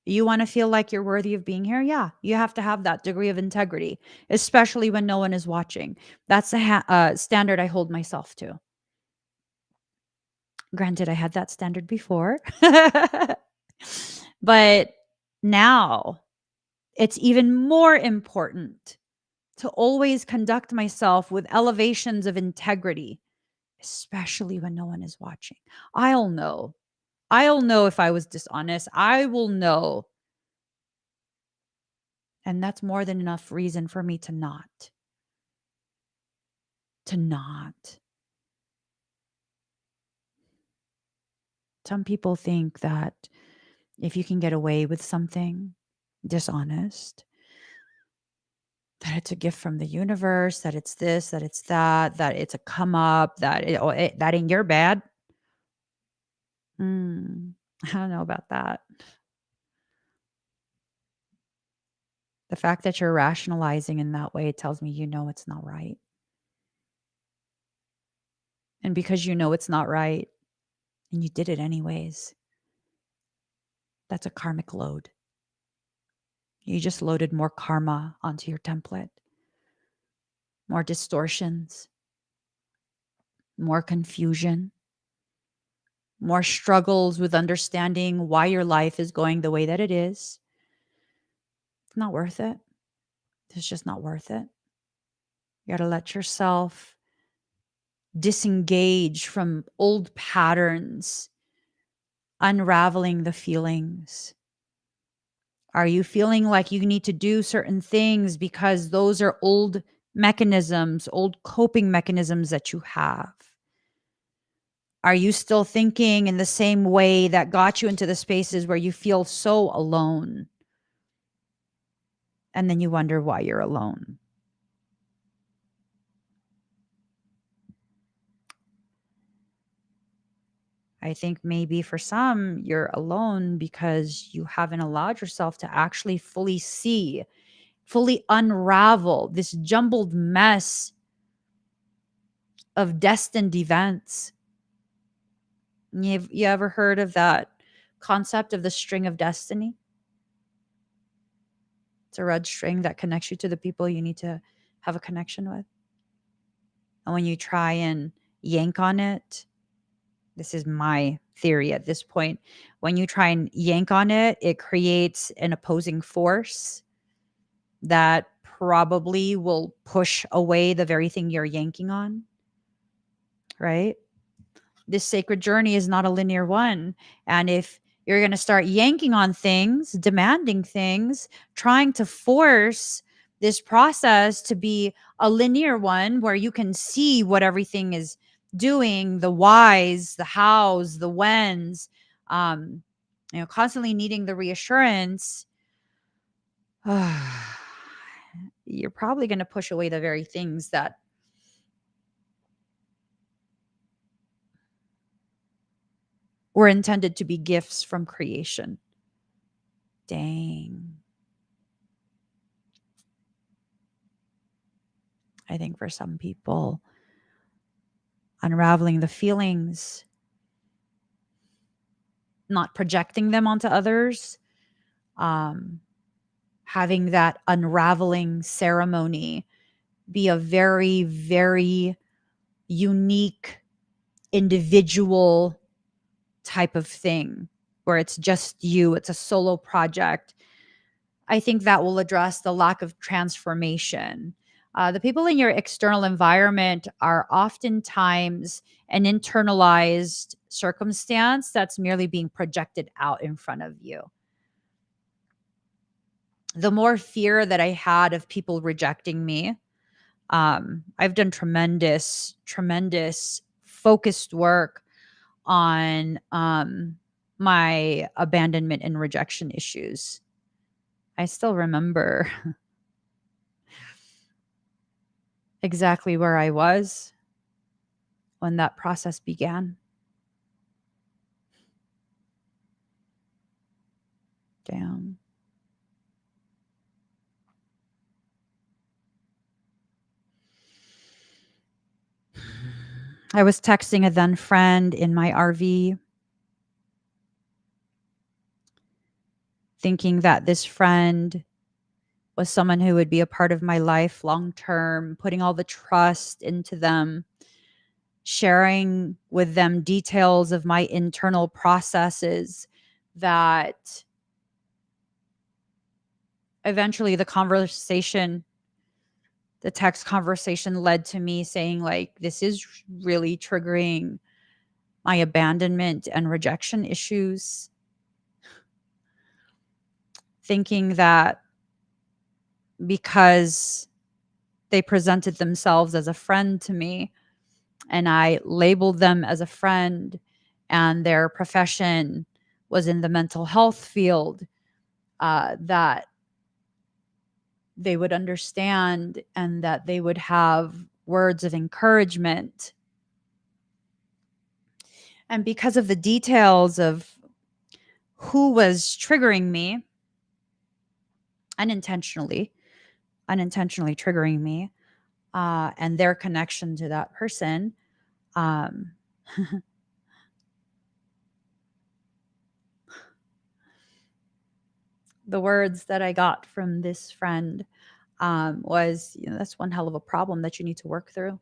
You want to feel like you're worthy of being here? Yeah, you have to have that degree of integrity, especially when no one is watching. That's the standard I hold myself to. Granted, I had that standard before, but now it's even more important to always conduct myself with elevations of integrity, especially when no one is watching. I'll know. I'll know if I was dishonest. I will know. And that's more than enough reason for me to not. To not. Some people think that if you can get away with something dishonest, that it's a gift from the universe, that it's this, that it's that it's a come up, that ain't your bad. I don't know about that. The fact that you're rationalizing in that way tells me it's not right. And because it's not right and you did it anyways, that's a karmic load. You just loaded more karma onto your template, more distortions, more confusion, more struggles with understanding why your life is going the way that it is. It's not worth it. It's just not worth it. You got to let yourself disengage from old patterns, unraveling the feelings. Are you feeling like you need to do certain things because those are old mechanisms, old coping mechanisms that you have? Are you still thinking in the same way that got you into the spaces where you feel so alone? And then you wonder why you're alone. I think maybe for some, you're alone because you haven't allowed yourself to actually fully see, fully unravel this jumbled mess of destined events. You ever heard of that concept of the string of destiny? It's a red string that connects you to the people you need to have a connection with. And when you try and yank on it, this is my theory at this point. When you try and yank on it, it creates an opposing force that probably will push away the very thing you're yanking on, right? This sacred journey is not a linear one. And if you're going to start yanking on things, demanding things, trying to force this process to be a linear one where you can see what everything is doing, the whys, the hows, the whens, um, constantly needing the reassurance, you're probably going to push away the very things that were intended to be gifts from creation. Dang. I think for some people, unraveling the feelings, not projecting them onto others, um, having that unraveling ceremony be a very, very unique, individual type of thing where it's just you, it's a solo project. I think that will address the lack of transformation. The people in your external environment are oftentimes an internalized circumstance that's merely being projected out in front of you. The more fear that I had of people rejecting me, I've done tremendous, tremendous focused work on my abandonment and rejection issues. I still remember exactly where I was when that process began. Damn. I was texting a then friend in my RV, thinking that this friend was someone who would be a part of my life long term, putting all the trust into them, sharing with them details of my internal processes that eventually the text conversation led to me saying, like, this is really triggering my abandonment and rejection issues. Thinking that because they presented themselves as a friend to me and I labeled them as a friend and their profession was in the mental health field, that they would understand and that they would have words of encouragement. And because of the details of who was triggering me unintentionally, triggering me, and their connection to that person, um, the words that I got from this friend was, that's one hell of a problem that you need to work through.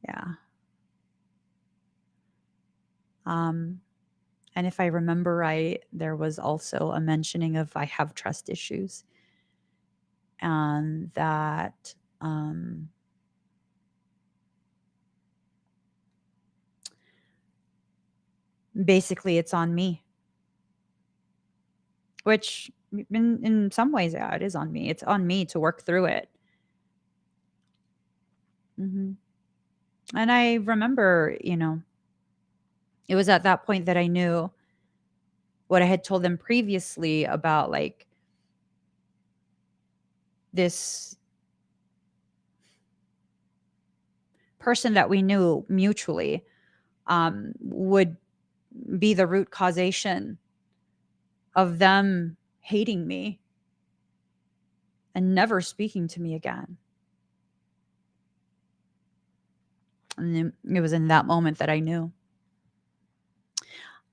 Yeah. And if I remember right, there was also a mentioning of I have trust issues and that basically it's on me, which in some ways, yeah, it is on me. It's on me to work through it. Hmm. And I remember, it was at that point that I knew what I had told them previously about like this person that we knew mutually would be the root causation of them hating me and never speaking to me again. And it was in that moment that I knew.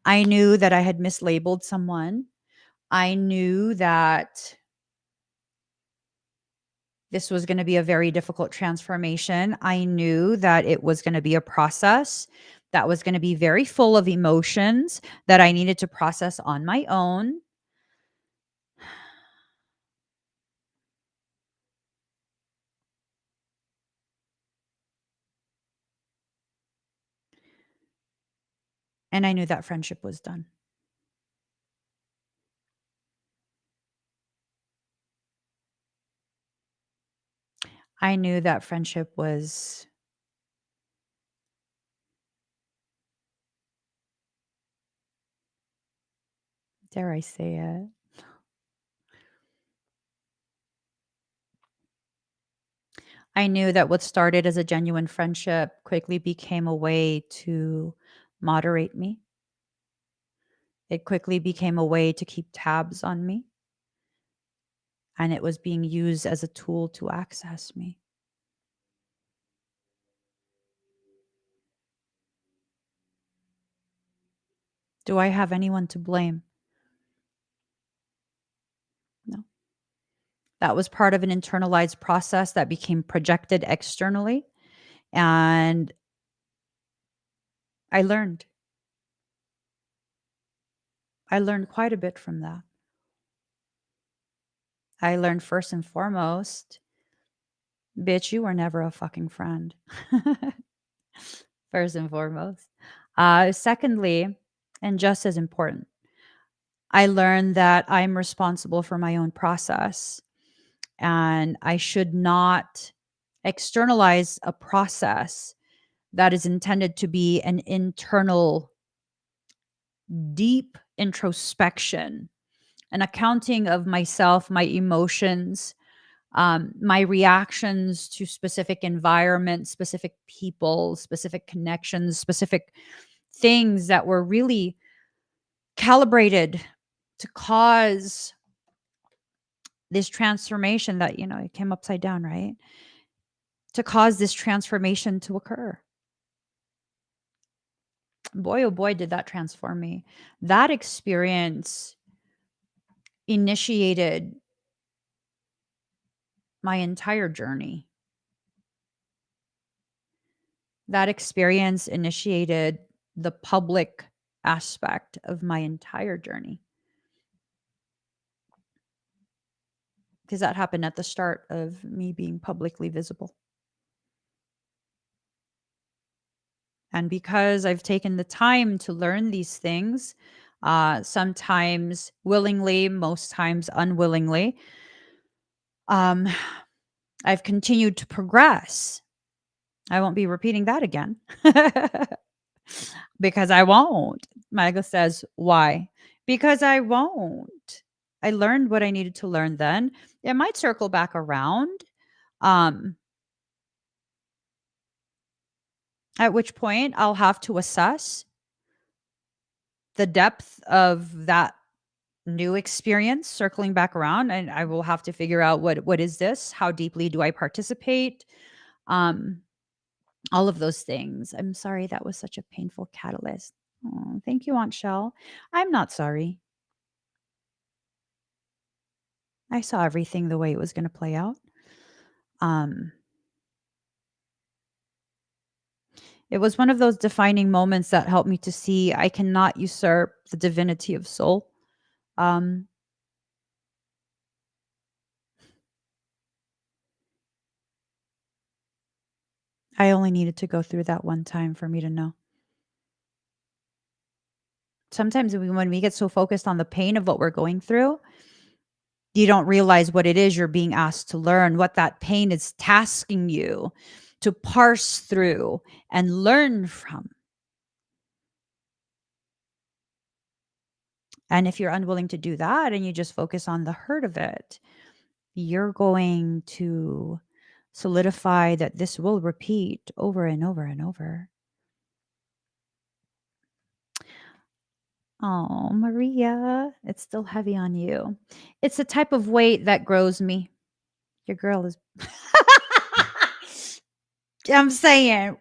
I knew that I had mislabeled someone. I knew that this was going to be a very difficult transformation. I knew that it was going to be a process that was going to be very full of emotions that I needed to process on my own. And I knew that friendship was done. I knew that friendship was, dare I say it? I knew that what started as a genuine friendship quickly became a way to moderate me. It quickly became a way to keep tabs on me. And it was being used as a tool to access me. Do I have anyone to blame? No. That was part of an internalized process that became projected externally. And I learned. I learned quite a bit from that. I learned first and foremost, bitch, you were never a fucking friend. First and foremost. Secondly, and just as important, I learned that I'm responsible for my own process and I should not externalize a process that is intended to be an internal, deep introspection, an accounting of myself, my emotions, my reactions to specific environments, specific people, specific connections, specific things that were really calibrated to cause this transformation that, it came upside down, right? To cause this transformation to occur. Boy, oh boy, did that transform me. That experience initiated my entire journey. That experience initiated the public aspect of my entire journey. Because that happened at the start of me being publicly visible. And because I've taken the time to learn these things, sometimes willingly, most times unwillingly, I've continued to progress. I won't be repeating that again because I won't. My ego says, why? Because I won't. I learned what I needed to learn then. It might circle back around. At which point I'll have to assess the depth of that new experience circling back around, and I will have to figure out what is this? How deeply do I participate? All of those things. I'm sorry that was such a painful catalyst. Oh, thank you, Aunt Shell. I'm not sorry. I saw everything the way it was going to play out. It was one of those defining moments that helped me to see I cannot usurp the divinity of soul. Um, I only needed to go through that one time for me to know. Sometimes when we get so focused on the pain of what we're going through, you don't realize what it is you're being asked to learn, what that pain is tasking you to parse through and learn from. And if you're unwilling to do that and you just focus on the hurt of it, you're going to solidify that this will repeat over and over and over. Oh, Maria, it's still heavy on you. It's the type of weight that grows me. Your girl is. I'm saying.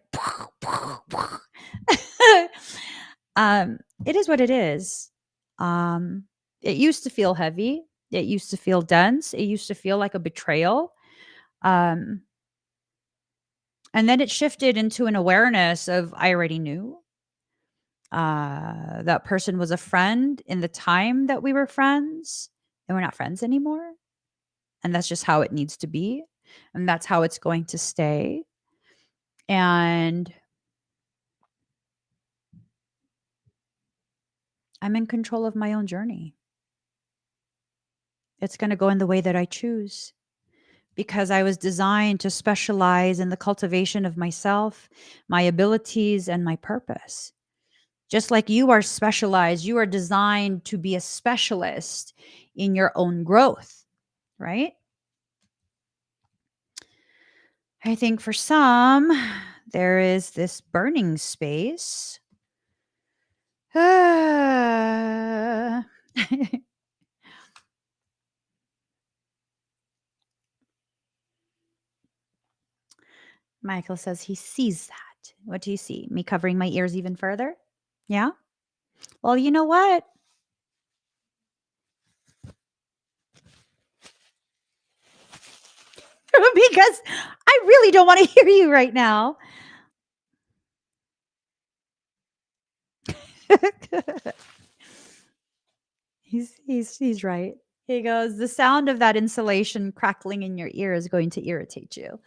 It is what it is. Um, it used to feel heavy. It used to feel dense. It used to feel like a betrayal. Um, and then it shifted into an awareness of I already knew. That person was a friend in the time that we were friends, and we're not friends anymore. And that's just how it needs to be. And that's how it's going to stay. And I'm in control of my own journey. It's going to go in the way that I choose because I was designed to specialize in the cultivation of myself, my abilities, and my purpose. Just like you are specialized, you are designed to be a specialist in your own growth, right? I think for some, there is this burning space. Michael says he sees that. What do you see? Me covering my ears even further? Yeah? Well, you know what? Because I really don't want to hear you right now. He's right. He goes, the sound of that insulation crackling in your ear is going to irritate you.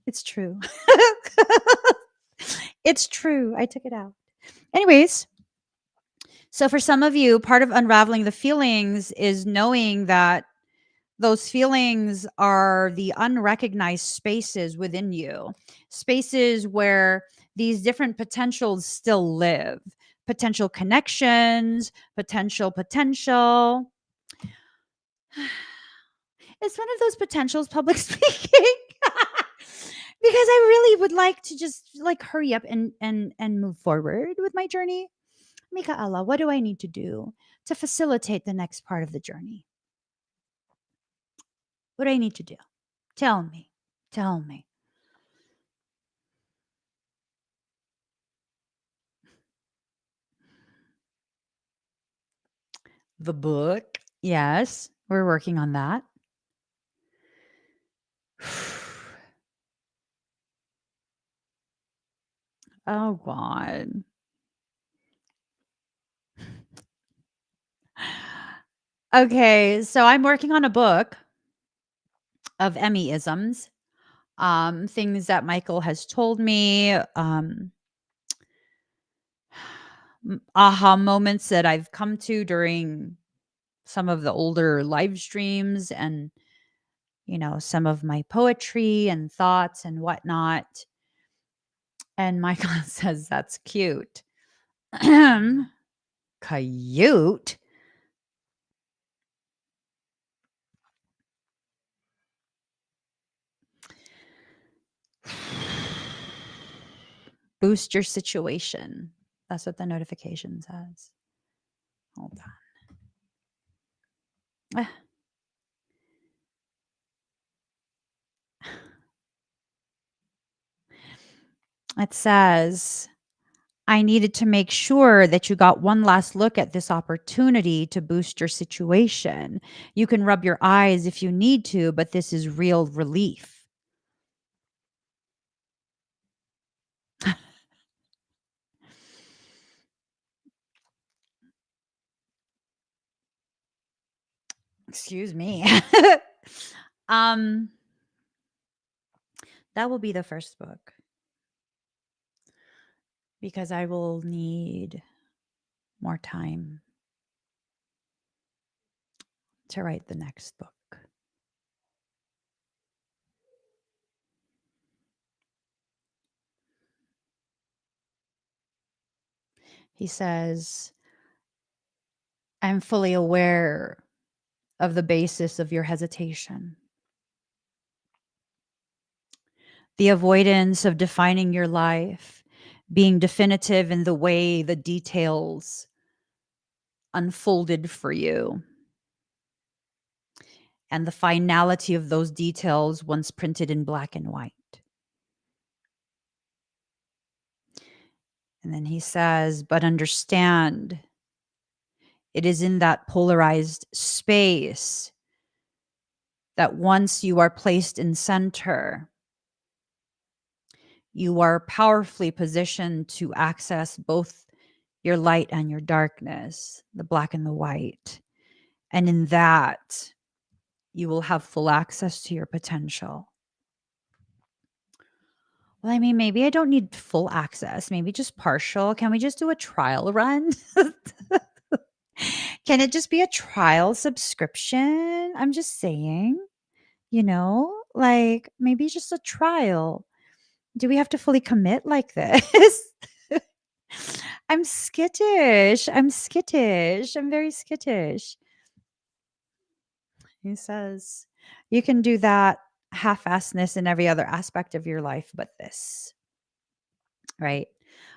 It's true. It's true. I took it out. Anyways, so for some of you, part of unraveling the feelings is knowing that those feelings are the unrecognized spaces within you, spaces where these different potentials still live, potential connections, potential. It's one of those potentials, public speaking. Because I really would like to just like hurry up and move forward with my journey. Mikaela, what do I need to do to facilitate the next part of the journey? What do I need to do? Tell me. Tell me. The book. Yes, we're working on that. Oh, God. Okay, so I'm working on a book of Emmy-isms, things that Michael has told me, aha moments that I've come to during some of the older live streams and, some of my poetry and thoughts and whatnot. And Michael says, that's cute. Cute? Boost your situation. That's what the notification says. Hold on. Ah. It says, I needed to make sure that you got one last look at this opportunity to boost your situation. You can rub your eyes if you need to, but this is real relief. Excuse me. um that will be the first book because I will need more time to write the next book. He says, I'm fully aware of the basis of your hesitation. the avoidance of defining your life, being definitive in the way the details unfolded for you, and the finality of those details once printed in black and white. And then he says, but understand it is in that polarized space that once you are placed in center, you are powerfully positioned to access both your light and your darkness, the black and the white. And in that, you will have full access to your potential. Well, I mean, maybe I don't need full access, maybe just partial. Can we just do a trial run? Can it just be a trial subscription? I'm just saying, like maybe just a trial. Do we have to fully commit like this? I'm skittish. I'm skittish. I'm very skittish. He says, you can do that half-assedness in every other aspect of your life but this, right?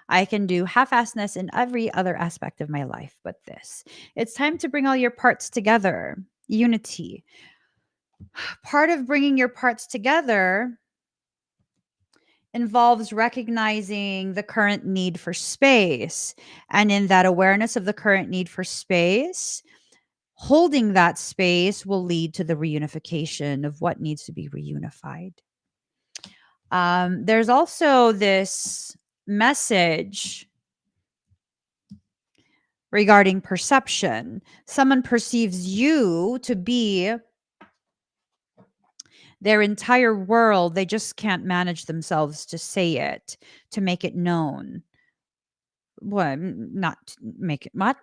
I can do half-assedness in every other aspect of my life but this. It's time to bring all your parts together. Unity. Part of bringing your parts together involves recognizing the current need for space. And in that awareness of the current need for space, holding that space will lead to the reunification of what needs to be reunified. There's also this message regarding perception. Someone perceives you to be their entire world. They just can't manage themselves to say it, to make it known. What? Not make it what?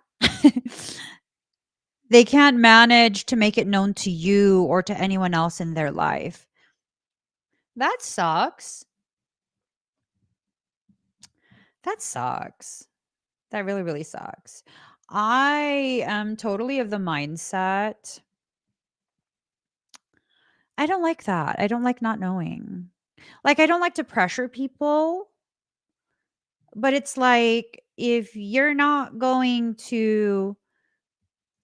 They can't manage to make it known to you or to anyone else in their life. That sucks. That sucks. That really, really sucks. I am totally of the mindset. I don't like that. I don't like not knowing. Like, I don't like to pressure people, but it's like if you're not going to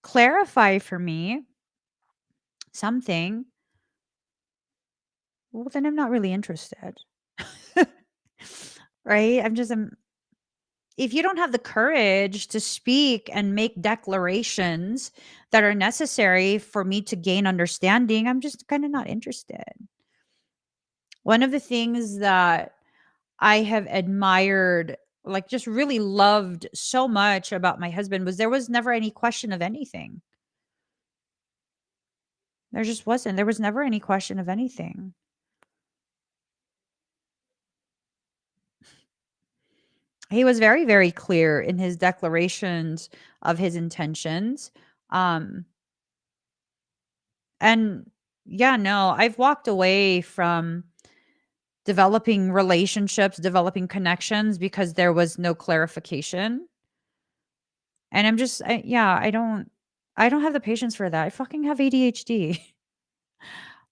clarify for me something, well, then I'm not really interested. Right? If you don't have the courage to speak and make declarations that are necessary for me to gain understanding, I'm just kind of not interested. One of the things that I have admired, like just really loved so much about my husband was there was never any question of anything. There just wasn't. There was never any question of anything. He was very, very clear in his declarations of his intentions. Um, and yeah, no, I've walked away from developing relationships, developing connections because there was no clarification. And I don't have the patience for that. I fucking have ADHD.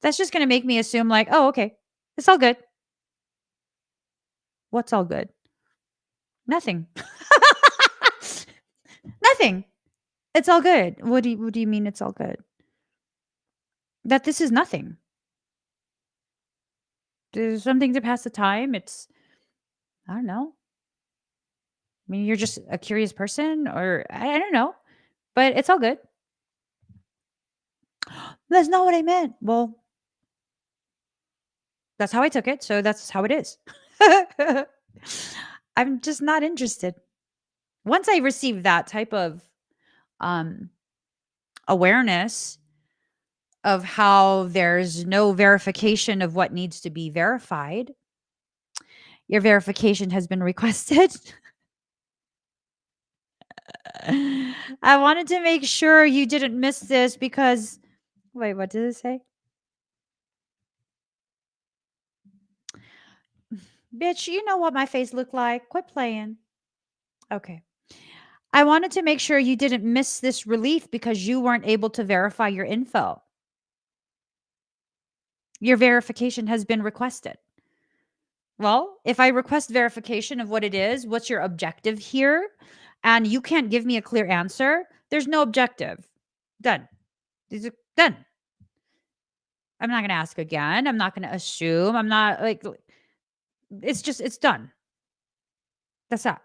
That's just going to make me assume like, oh, okay, it's all good. What's all good? Nothing. Nothing. It's all good. What do you mean it's all good? That this is nothing. There's something to pass the time. I don't know. I mean, you're just a curious person or I don't know, but it's all good. That's not what I meant. Well, that's how I took it. So that's how it is. I'm just not interested. Once I receive that type of um, awareness of how there's no verification of what needs to be verified, your verification has been requested. I wanted to make sure you didn't miss this because, wait, what did it say? Bitch, you know what my face looked like. Quit playing. Okay. I wanted to make sure you didn't miss this relief because you weren't able to verify your info. Your verification has been requested. Well, if I request verification of what it is, what's your objective here? And you can't give me a clear answer, there's no objective. Done. These are done. I'm not going to ask again. I'm not going to assume. I'm not like, it's done. That's that.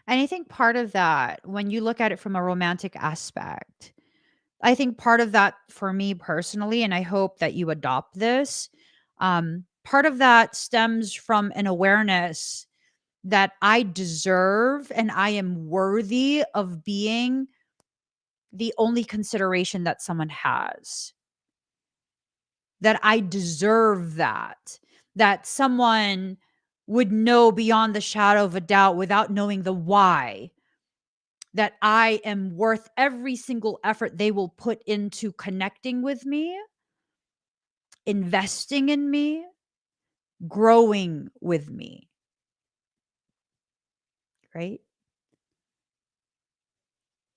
And I think part of that, when you look at it from a romantic aspect, I think part of that for me personally, and I hope that you adopt this, part of that stems from an awareness that I deserve and I am worthy of being the only consideration that someone has. That I deserve that someone would know beyond the shadow of a doubt without knowing the why, that I am worth every single effort they will put into connecting with me, investing in me, growing with me, right?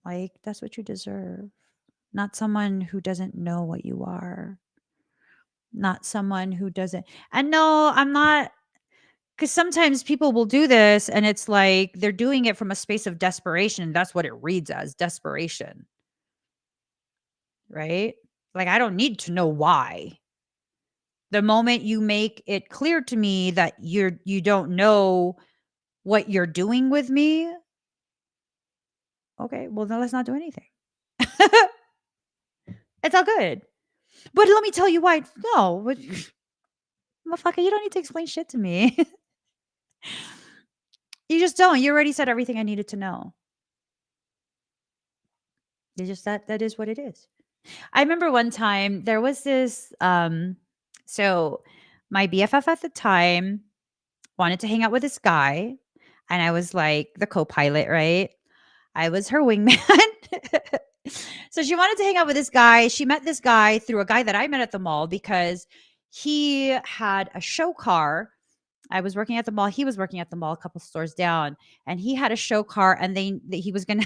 Like, that's what you deserve. Not someone who doesn't know what you are. Not someone who doesn't. And no, I'm not, because sometimes people will do this and it's like they're doing it from a space of desperation. That's what it reads as, desperation, right? Like, I don't need to know why. The moment you make it clear to me that you don't know what you're doing with me, okay, well then let's not do anything. It's all good. But let me tell you why. No, motherfucker, you don't need to explain shit to me. You just don't. You already said everything I needed to know. It's just that is what it is. I remember one time there was this so my BFF at the time wanted to hang out with this guy and I was like the co-pilot, right? I was her wingman. So she wanted to hang out with this guy. She met this guy through a guy that I met at the mall because he had a show car. I was working at the mall. He was working at the mall a couple stores down, and he had a show car, and he was gonna.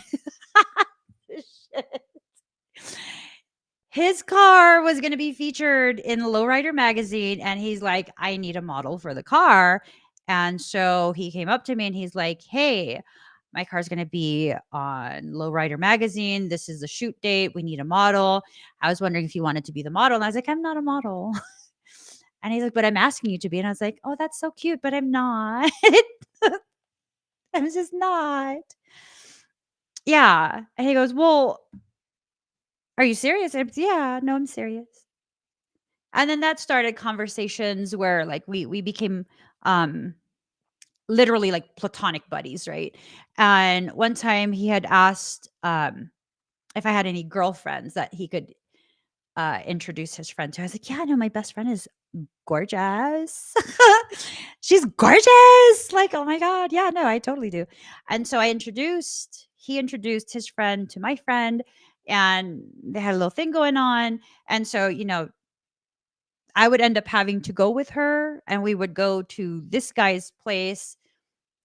His car was gonna be featured in Lowrider magazine, and he's like, "I need a model for the car." And so he came up to me and he's like, "Hey, my car's gonna be on Lowrider magazine. This is the shoot date. We need a model. I was wondering if you wanted to be the model." And I was like, "I'm not a model." And he's like, "But I'm asking you to be." And I was like, "Oh, that's so cute, but I'm not. I'm just not." Yeah. And he goes, "Well, are you serious?" Yeah, no, I'm serious. And then that started conversations where like we became um literally like platonic buddies, right? And one time he had asked if I had any girlfriends that he could introduce his friend to. I was like, "Yeah, no, my best friend is gorgeous." She's gorgeous. Like, oh my God. Yeah, no, I totally do. And so he introduced his friend to my friend, and they had a little thing going on. And so, I would end up having to go with her, and we would go to this guy's place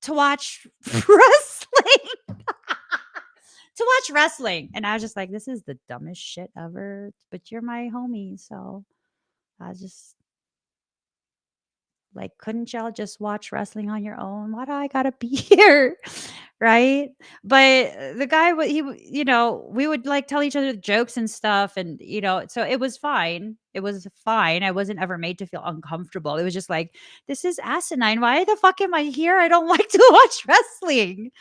to watch wrestling. To watch wrestling. And I was just like, this is the dumbest shit ever. But you're my homie. So I just like, couldn't y'all just watch wrestling on your own? Why do I gotta be here? Right? But the guy, we would like tell each other jokes and stuff. And, so it was fine. It was fine. I wasn't ever made to feel uncomfortable. It was just like, this is asinine. Why the fuck am I here? I don't like to watch wrestling.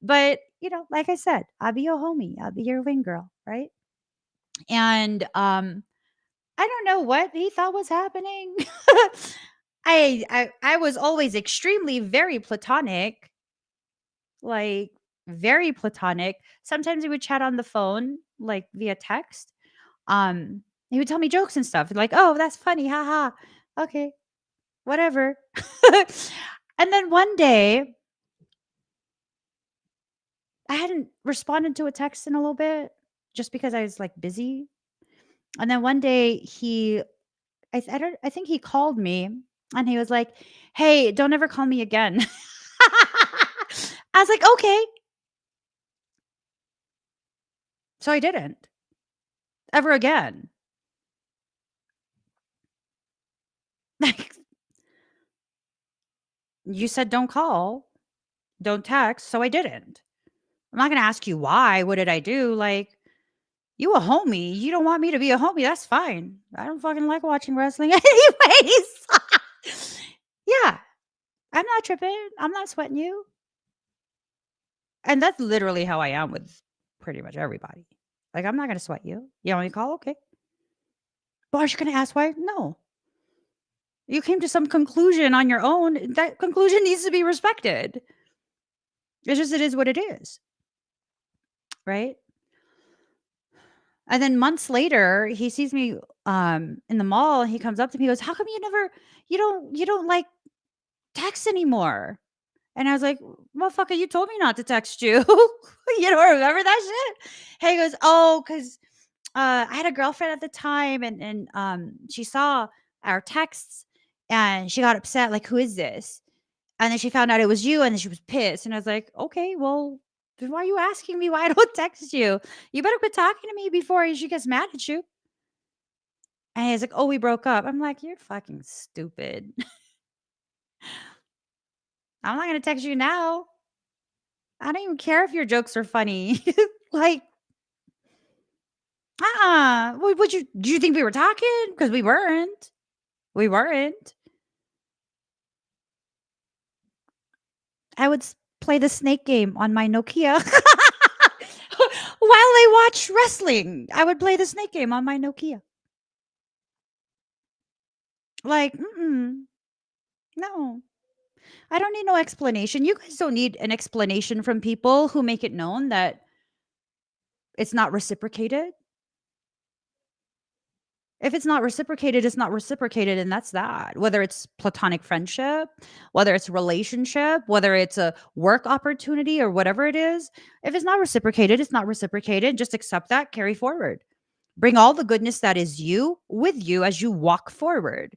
But, like I said, I'll be your homie. I'll be your wing girl. Right. And I don't know what he thought was happening. I was always extremely very platonic, like very platonic. Sometimes we would chat on the phone, like via text. He would tell me jokes and stuff, like, "Oh, that's funny, haha." Okay, whatever. And then one day, I hadn't responded to a text in a little bit, just because I was like busy. And then one day I think he called me and he was like, "Hey, don't ever call me again." I was like, "Okay." So I didn't. ever again. Like, you said don't call, don't text, so I didn't. I'm not gonna ask you why. What did I do? Like, you a homie. You don't want me to be a homie. That's fine. I don't fucking like watching wrestling anyways. Yeah, I'm not tripping. I'm not sweating you. And that's literally how I am with pretty much everybody. Like, I'm not gonna sweat you. You want me to call? Okay. But are you gonna ask why? No. You came to some conclusion on your own. That conclusion needs to be respected. It's just it is what it is, right? And then months later, he sees me in the mall. He comes up to me, he goes, "How come you don't like text anymore?" And I was like, "Motherfucker, you told me not to text you." You don't remember that shit? Hey, he goes, "Oh, because I had a girlfriend at the time, and she saw our texts, and she got upset. Like, who is this?" And then she found out it was you, and then she was pissed. And I was like, "Okay, well, then why are you asking me why I don't text you? You better quit talking to me before she gets mad at you." And he's like, "Oh, we broke up." I'm like, "You're fucking stupid. I'm not gonna text you now. I don't even care if your jokes are funny." Like, Would you do you think we were talking? Because we weren't. We weren't. I would play the snake game on my Nokia while I watch wrestling. I would play the snake game on my Nokia. Like, no. I don't need no explanation. You guys don't need an explanation from people who make it known that it's not reciprocated. If it's not reciprocated, it's not reciprocated, and that's that. Whether it's platonic friendship, whether it's relationship, whether it's a work opportunity or whatever it is, if it's not reciprocated, it's not reciprocated. Just accept that, carry forward. Bring all the goodness that is you with you as you walk forward.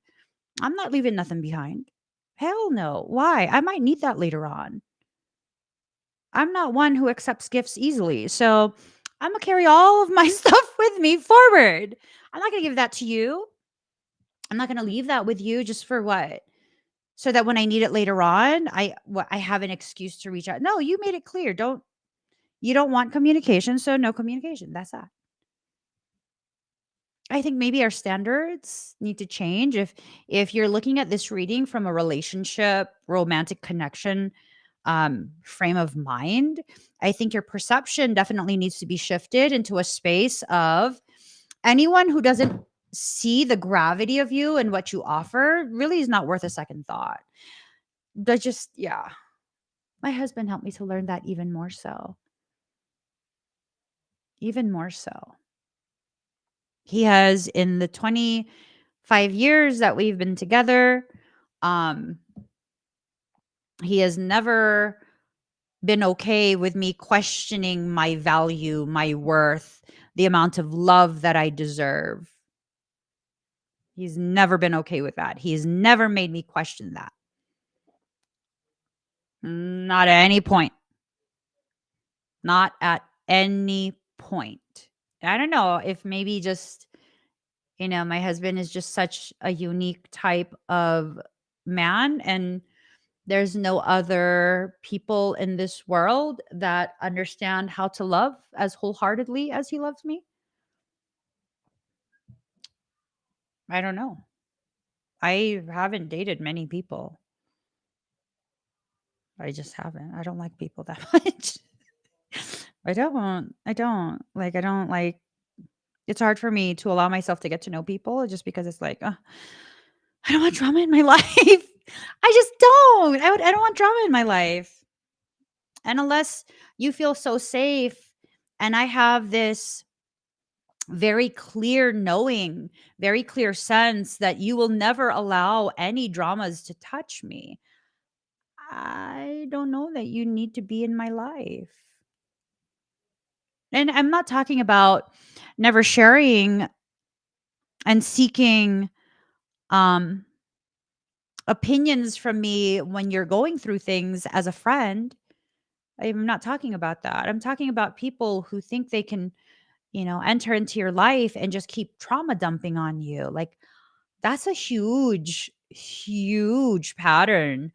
I'm not leaving nothing behind. Hell no. Why? I might need that later on. I'm not one who accepts gifts easily. So I'm going to carry all of my stuff with me forward. I'm not going to give that to you. I'm not going to leave that with you just for what? So that when I need it later on, I have an excuse to reach out. No, you made it clear. You don't want communication, so no communication. That's that. I think maybe our standards need to change. If you're looking at this reading from a relationship, romantic connection frame of mind, I think your perception definitely needs to be shifted into a space of anyone who doesn't see the gravity of you and what you offer really is not worth a second thought. But just, yeah, my husband helped me to learn that even more so. Even more so. He has, in the 25 years that we've been together, um, he has never been okay with me questioning my value, my worth, the amount of love that I deserve. He's never been okay with that. He's never made me question that. Not at any point. Not at any point. I don't know if maybe just, my husband is just such a unique type of man, and there's no other people in this world that understand how to love as wholeheartedly as he loves me. I don't know. I haven't dated many people. I just haven't. I don't like people that much. I don't like it's hard for me to allow myself to get to know people just because it's like, I don't want drama in my life. I just don't. I don't want drama in my life. And unless you feel so safe, and I have this very clear knowing, very clear sense that you will never allow any dramas to touch me, I don't know that you need to be in my life. And I'm not talking about never sharing and seeking um opinions from me when you're going through things as a friend. I'm not talking about that. I'm talking about people who think they can enter into your life and just keep trauma dumping on you. Like, that's a huge, huge pattern,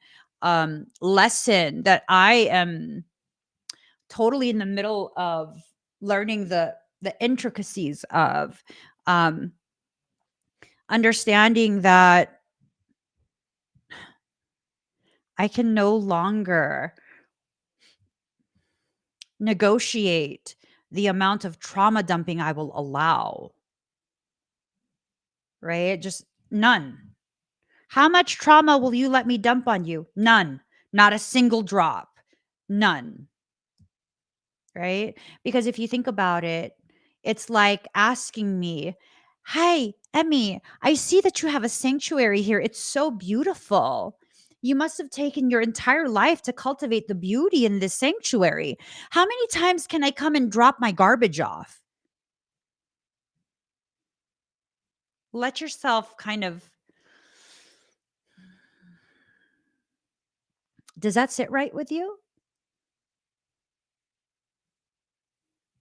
lesson that I am totally in the middle of learning the intricacies of, um, understanding that I can no longer negotiate the amount of trauma dumping I will allow, right? Just none. How much trauma will you let me dump on you? None. Not a single drop. None. Right? Because if you think about it, it's like asking me, "Hey, Emmy, I see that you have a sanctuary here. It's so beautiful. You must have taken your entire life to cultivate the beauty in this sanctuary. How many times can I come and drop my garbage off?" Let yourself kind of, does that sit right with you?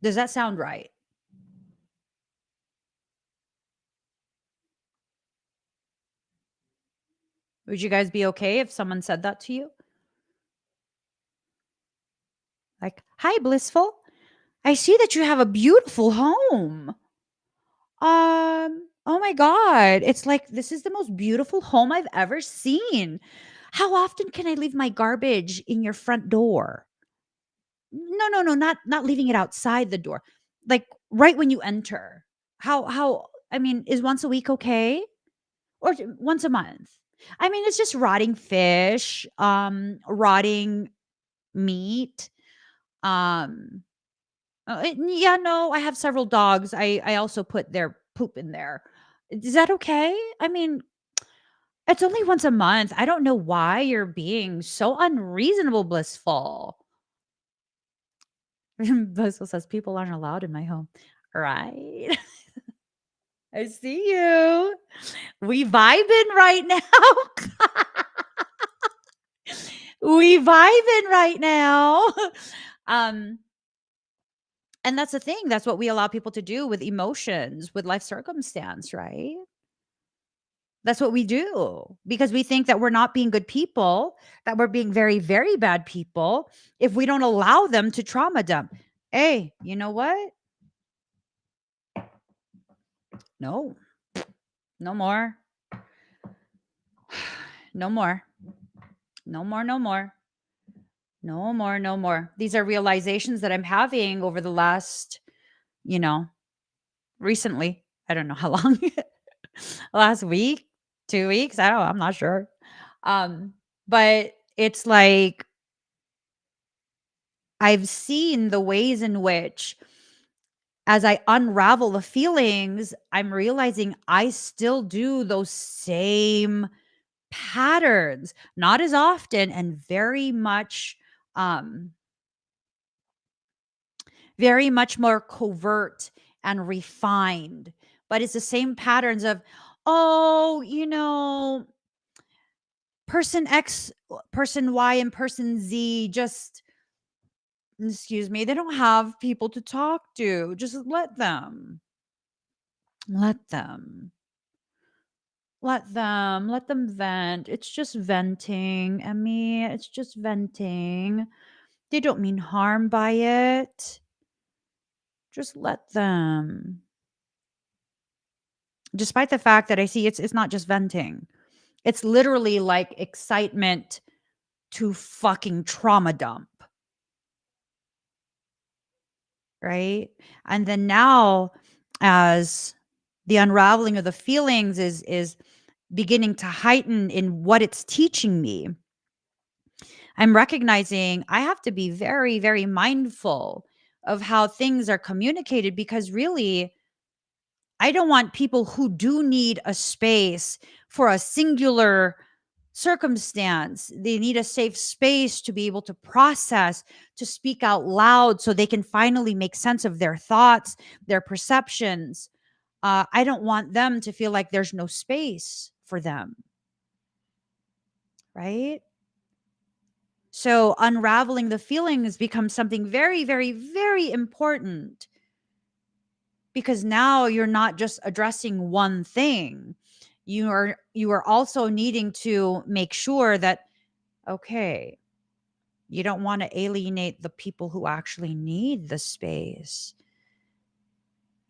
Does that sound right? Would you guys be okay if someone said that to you? Like, "Hi, Blissful. I see that you have a beautiful home. Oh my God. It's like, this is the most beautiful home I've ever seen. How often can I leave my garbage in your front door?" No, no, no, not leaving it outside the door. Like right when you enter. I mean, is once a week okay? Or once a month? I mean, it's just rotting fish, rotting meat. Um, yeah, no, I have several dogs. I also put their poop in there. Is that okay? I mean, it's only once a month. I don't know why you're being so unreasonable, Blissful. Blissful says people aren't allowed in my home. Right. I see you. We vibing right now. We vibing right now. Um, and that's the thing. That's what we allow people to do with emotions, with life circumstance, right? That's what we do because we think that we're not being good people, that we're being very, very bad people if we don't allow them to trauma dump. Hey, you know what? No, no more. No more. No more. No more. No more. No more. These are realizations that I'm having over the last, you know, recently. I don't know how long. Last week, 2 weeks. I don't know. I'm not sure. Um, but it's like I've seen the ways in which, as I unravel the feelings, I'm realizing I still do those same patterns, not as often and um, very much more covert and refined. But it's the same patterns of, oh, person X, person Y, and person Z just, excuse me, they don't have people to talk to. Just let them. Let them. Let them vent. It's just venting, Emmy. It's just venting. They don't mean harm by it. Just let them. Despite the fact that I see it's not just venting. It's literally like excitement to fucking trauma dump, right? And then now, as the unraveling of the feelings is beginning to heighten in what it's teaching me, I'm recognizing I have to be very, very mindful of how things are communicated because really, I don't want people who do need a space for a singular circumstance. They need a safe space to be able to process, to speak out loud so they can finally make sense of their thoughts, their perceptions. I don't want them to feel like there's no space for them, right? So unraveling the feelings becomes something very, very, very important because now you're not just addressing one thing. You are also needing to make sure that, okay, you don't want to alienate the people who actually need the space.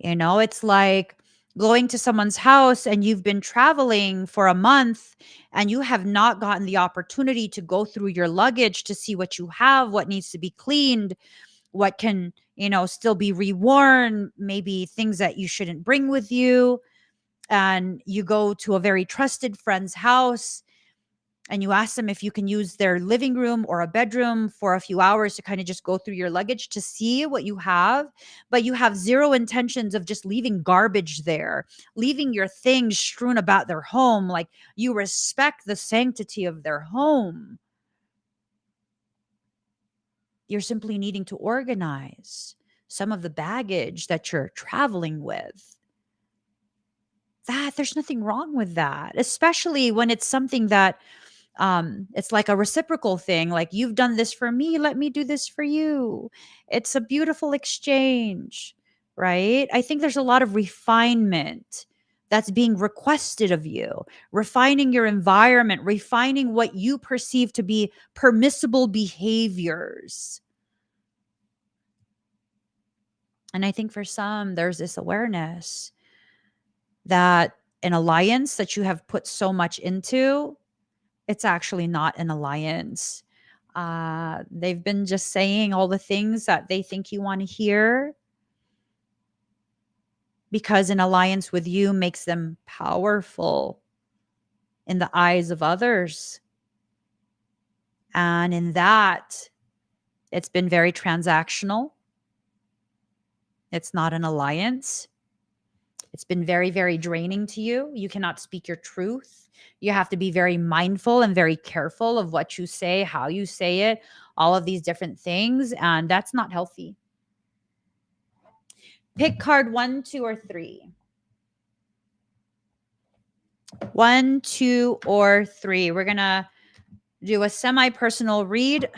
It's like going to someone's house and you've been traveling for a month and you have not gotten the opportunity to go through your luggage to see what you have, what needs to be cleaned, what can, still be reworn, maybe things that you shouldn't bring with you. And you go to a very trusted friend's house and you ask them if you can use their living room or a bedroom for a few hours to kind of just go through your luggage to see what you have, but you have zero intentions of just leaving garbage there, leaving your things strewn about their home. Like, you respect the sanctity of their home. You're simply needing to organize some of the baggage that you're traveling with. There's nothing wrong with that, especially when it's something that it's like a reciprocal thing. Like, you've done this for me, let me do this for you. It's a beautiful exchange, right? I think there's a lot of refinement that's being requested of you, refining your environment, refining what you perceive to be permissible behaviors. And I think for some, there's this awareness that an alliance that you have put so much into, it's actually not an alliance. They've been just saying all the things that they think you want to hear because an alliance with you makes them powerful in the eyes of others. And in that, it's been very transactional. It's not an alliance. It's been very, very draining to you. You cannot speak your truth. You have to be very mindful and very careful of what you say, how you say it, all of these different things. And that's not healthy. Pick card 1, 2, or 3. 1, 2, or 3. We're going to do a semi-personal read.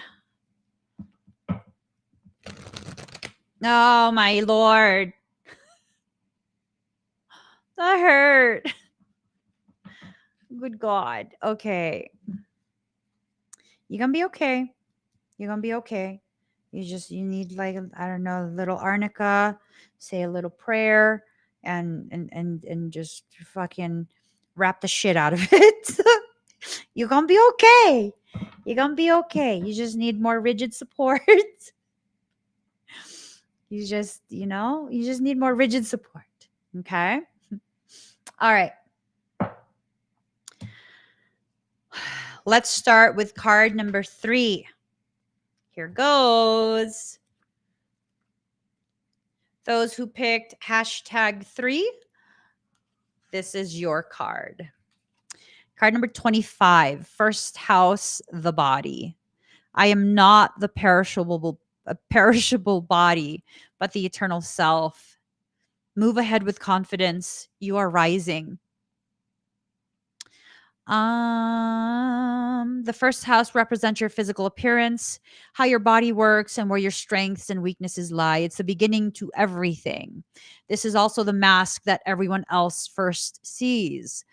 Oh, my Lord. That hurt. Good God. Okay. You're going to be okay. You're going to be okay. You need, like, I don't know, a little arnica, say a little prayer, and just fucking wrap the shit out of it. You're going to be okay. You're going to be okay. You just need more rigid support. You just need more rigid support. Okay? All right. Let's start with card number 3. Here goes. Those who picked #3, this is your card. Card number 25, first house, the body. I am not the perishable body, but the eternal self. Move ahead with confidence. You are rising. The first house represents your physical appearance, how your body works, and where your strengths and weaknesses lie. It's the beginning to everything. This is also the mask that everyone else first sees.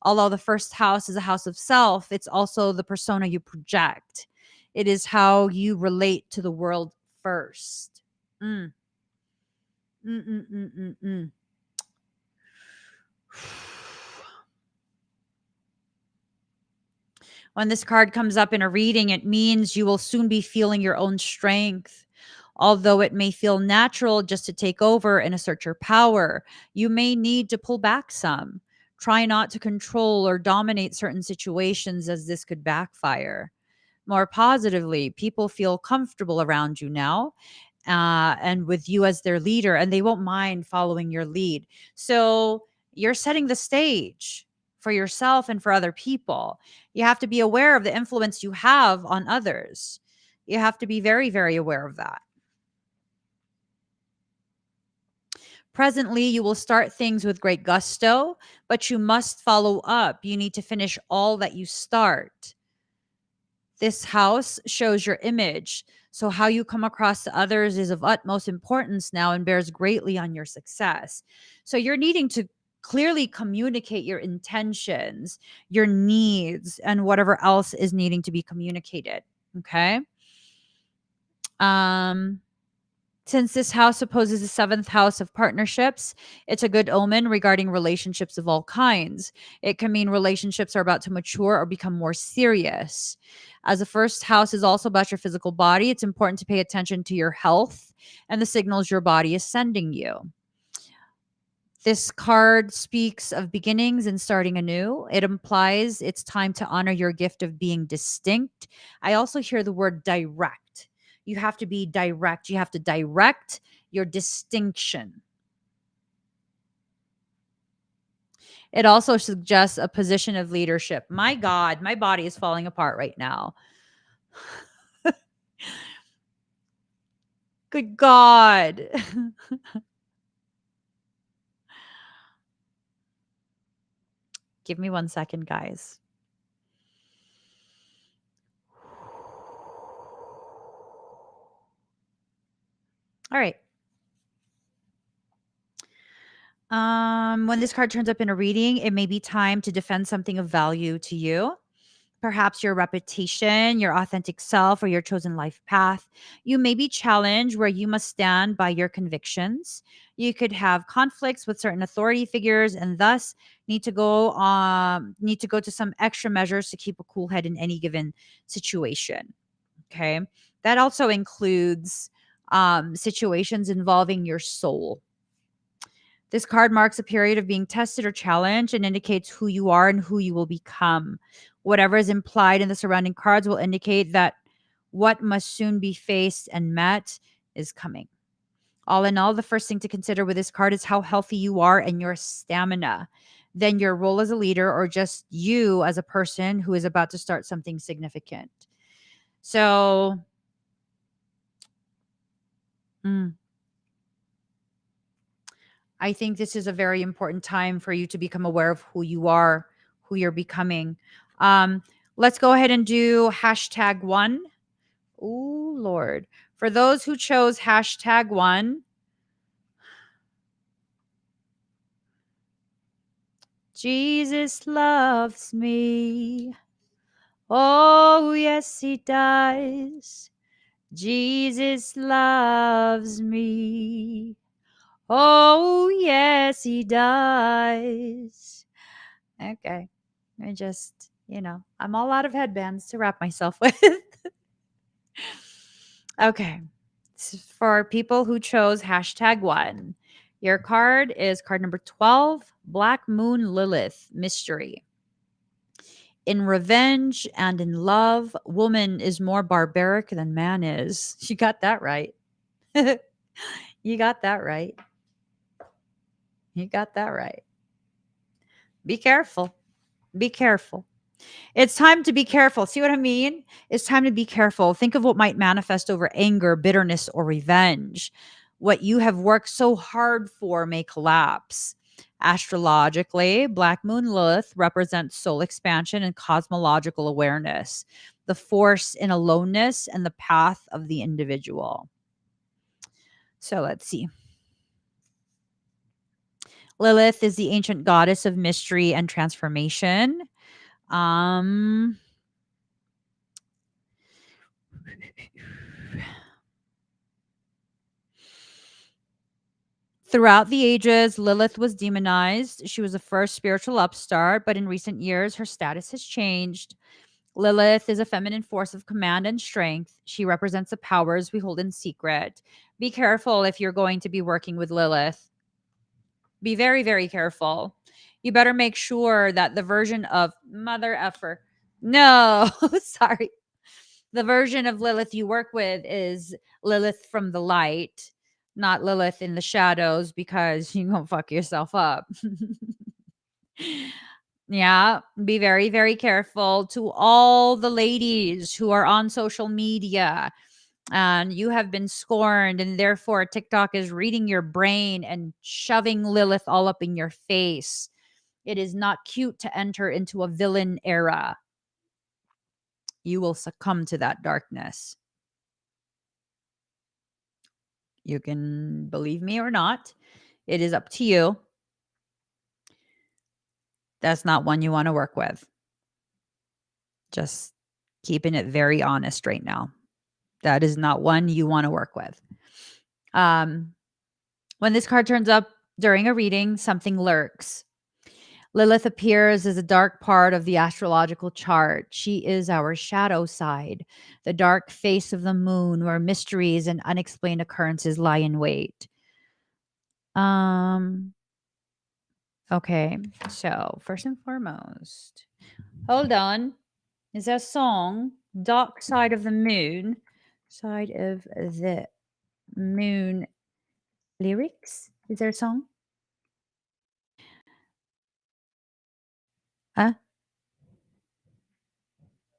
Although the first house is a house of self, it's also the persona you project. It is how you relate to the world first. Mm. Mm, mm, mm, mm, mm. When this card comes up in a reading, it means you will soon be feeling your own strength. Although it may feel natural just to take over and assert your power, you may need to pull back some. Try not to control or dominate certain situations, as this could backfire. More positively, people feel comfortable around you now, and with you as their leader, and they won't mind following your lead. So you're setting the stage for yourself and for other people. You have to be aware of the influence you have on others. You have to be very, very aware of that. Presently, you will start things with great gusto, but you must follow up. You need to finish all that you start. This house shows your image. So, how you come across to others is of utmost importance now and bears greatly on your success. So, you're needing to clearly communicate your intentions, your needs, and whatever else is needing to be communicated. Okay. Um, since this house opposes the seventh house of partnerships, it's a good omen regarding relationships of all kinds. It can mean relationships are about to mature or become more serious. As the first house is also about your physical body, it's important to pay attention to your health and the signals your body is sending you. This card speaks of beginnings and starting anew. It implies it's time to honor your gift of being distinct. I also hear the word direct. You have to be direct. You have to direct your distinction. It also suggests a position of leadership. My God, my body is falling apart right now. Good God. Give me 1 second, guys. All right. When this card turns up in a reading, it may be time to defend something of value to you. Perhaps your reputation, your authentic self, or your chosen life path. You may be challenged where you must stand by your convictions. You could have conflicts with certain authority figures and thus need to go to some extra measures to keep a cool head in any given situation. Okay. That also includes situations involving your soul. This card marks a period of being tested or challenged and indicates who you are and who you will become. Whatever is implied in the surrounding cards will indicate that what must soon be faced and met is coming. All in all, the first thing to consider with this card is how healthy you are and your stamina. Then your role as a leader or just you as a person who is about to start something significant. So, mm, I think this is a very important time for you to become aware of who you are, who you're becoming. Um, let's go ahead and do #1. Oh, Lord. For those who chose #1, Jesus loves me. Oh, yes, he does. Jesus loves me. Oh, yes, he does. Okay. I just, I'm all out of headbands to wrap myself with. Okay. For people who chose #1, your card is card number 12, Black Moon Lilith Mystery. In revenge and in love, woman is more barbaric than man is. You got that right. You got that right. You got that right. Be careful. Be careful. It's time to be careful. See what I mean? It's time to be careful. Think of what might manifest over anger, bitterness, or revenge. What you have worked so hard for may collapse. Astrologically, Black Moon Lilith represents soul expansion and cosmological awareness, the force in aloneness and the path of the individual. So let's see. Lilith is the ancient goddess of mystery and transformation. Um, Throughout the ages, Lilith was demonized. She was the first spiritual upstart, but in recent years, her status has changed. Lilith is a feminine force of command and strength. She represents the powers we hold in secret. Be careful if you're going to be working with Lilith. Be very, very careful. You better make sure that the version of mother effer. No, sorry. The version of Lilith you work with is Lilith from the light, not Lilith in the shadows, because you gonna fuck yourself up. Yeah, be very, very careful to all the ladies who are on social media and you have been scorned, and therefore TikTok is reading your brain and shoving Lilith all up in your face. It is not cute to enter into a villain era. You will succumb to that darkness. You can believe me or not. It is up to you. That's not one you want to work with. Just keeping it very honest right now. That is not one you want to work with. When this card turns up during a reading, something lurks. Lilith appears as a dark part of the astrological chart. She is our shadow side, the dark face of the moon where mysteries and unexplained occurrences lie in wait. Okay, so first and foremost, hold on. Is that song Dark Side of the Moon? Side of the Moon lyrics? Is there a song? Huh?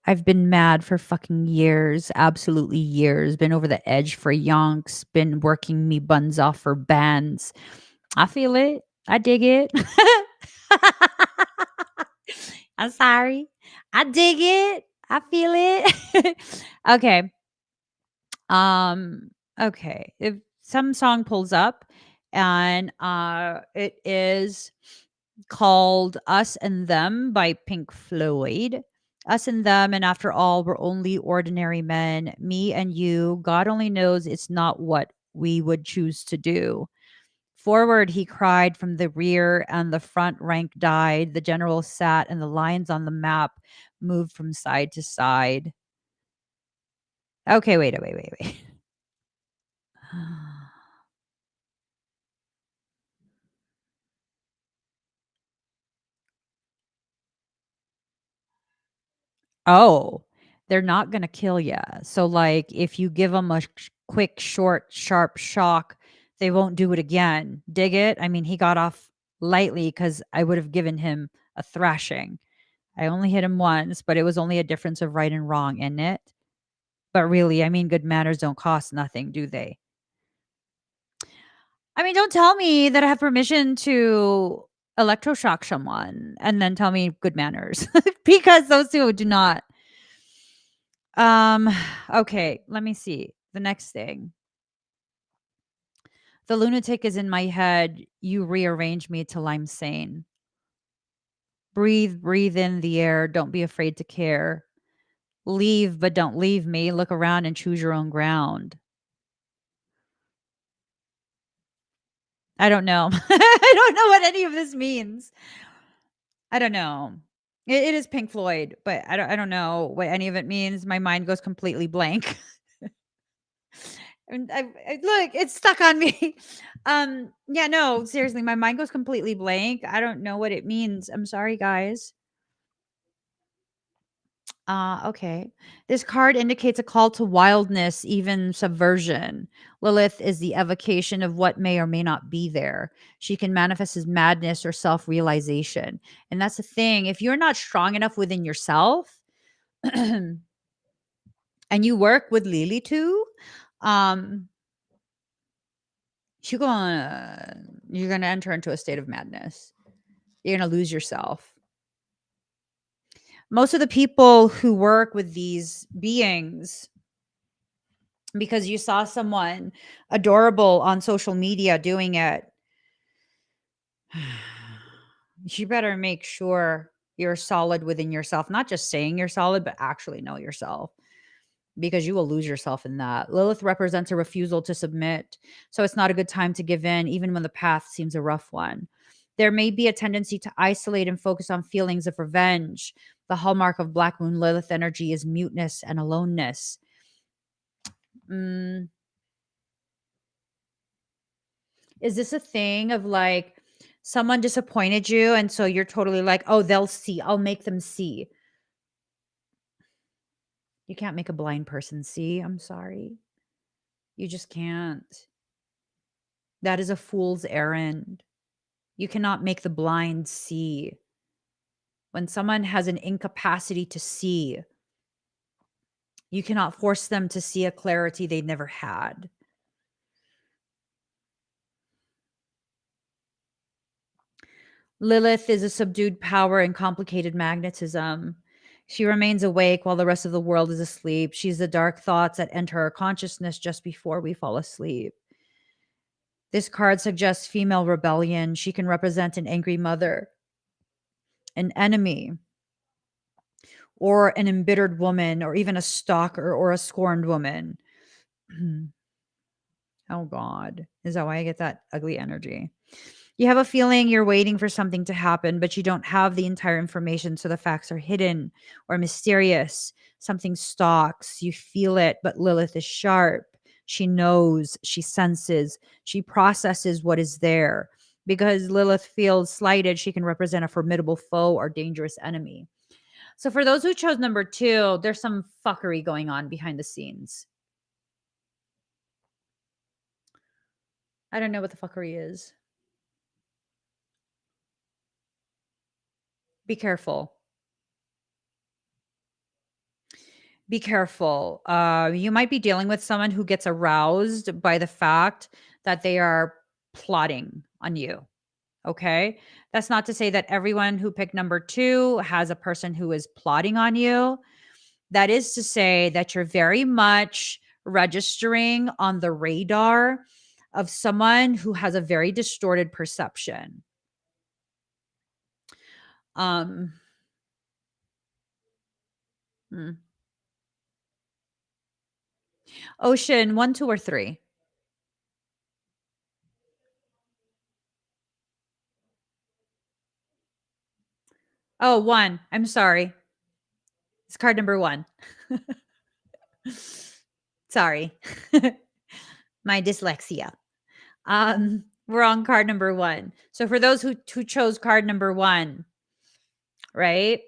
I've been mad for fucking years, absolutely years. Been over the edge for yonks, been working me buns off for bands. I feel it. I dig it. I'm sorry. I dig it. I feel it. Okay. Um okay. If some song pulls up and it is called Us and Them by Pink Floyd. Us and Them, and after all, we're only ordinary men. Me and you, God only knows it's not what we would choose to do. Forward, he cried from the rear, and the front rank died. The general sat, and the lines on the map moved from side to side. Okay, wait. Oh, they're not gonna kill ya. So, like, if you give them a quick, short, sharp shock, they won't do it again. Dig it? I mean, he got off lightly because I would have given him a thrashing. I only hit him once, but it was only a difference of right and wrong, isn't it? But really, I mean, good manners don't cost nothing, do they? I mean, don't tell me that I have permission to electroshock someone and then tell me good manners because those two do not. Um, okay, let me see. The next thing. The lunatic is in my head. You rearrange me till I'm sane. Breathe in the air. Don't be afraid to care. Leave, but don't leave me. Look around and choose your own ground. I don't know. I don't know what any of this means. I don't know. It is Pink Floyd, but I don't know what any of it means. My mind goes completely blank. And look, it's stuck on me. Yeah, no, seriously, my mind goes completely blank. I don't know what it means. I'm sorry, guys. Okay. This card indicates a call to wildness, even subversion. Lilith is the evocation of what may or may not be there. She can manifest as madness or self realization. And that's the thing. If you're not strong enough within yourself and you work with Lily too, um, you're gonna enter into a state of madness. You're gonna lose yourself. Most of the people who work with these beings, because you saw someone adorable on social media doing it, you better make sure you're solid within yourself. Not just saying you're solid, but actually know yourself, because you will lose yourself in that. Lilith represents a refusal to submit. So it's not a good time to give in, even when the path seems a rough one. There may be a tendency to isolate and focus on feelings of revenge. The hallmark of Black Moon Lilith energy is muteness and aloneness. Mm, is this a thing of like someone disappointed you? And so you're totally like, oh, they'll see. I'll make them see. You can't make a blind person see. I'm sorry. You just can't. That is a fool's errand. You cannot make the blind see. When someone has an incapacity to see, you cannot force them to see a clarity they never had. Lilith is a subdued power and complicated magnetism. She remains awake while the rest of the world is asleep. She's the dark thoughts that enter our consciousness just before we fall asleep. This card suggests female rebellion. She can represent an angry mother, an enemy, or an embittered woman, or even a stalker or a scorned woman. Oh, God. Is that why I get that ugly energy? You have a feeling you're waiting for something to happen, but you don't have the entire information, so the facts are hidden or mysterious. Something stalks. You feel it, but Lilith is sharp. She knows, she senses, she processes what is there. Because Lilith feels slighted, she can represent a formidable foe or dangerous enemy. So for those who chose number 2, there's some fuckery going on behind the scenes. I don't know what the fuckery is. Be careful. Be careful. You might be dealing with someone who gets aroused by the fact that they are plotting on you. Okay. That's not to say that everyone who picked number 2 has a person who is plotting on you. That is to say that you're very much registering on the radar of someone who has a very distorted perception. Um, hmm. Ocean, 1, 2, or 3? Oh, 1. I'm sorry. It's card number 1. Sorry. My dyslexia. We're on card number 1. So for those who chose card number 1, right?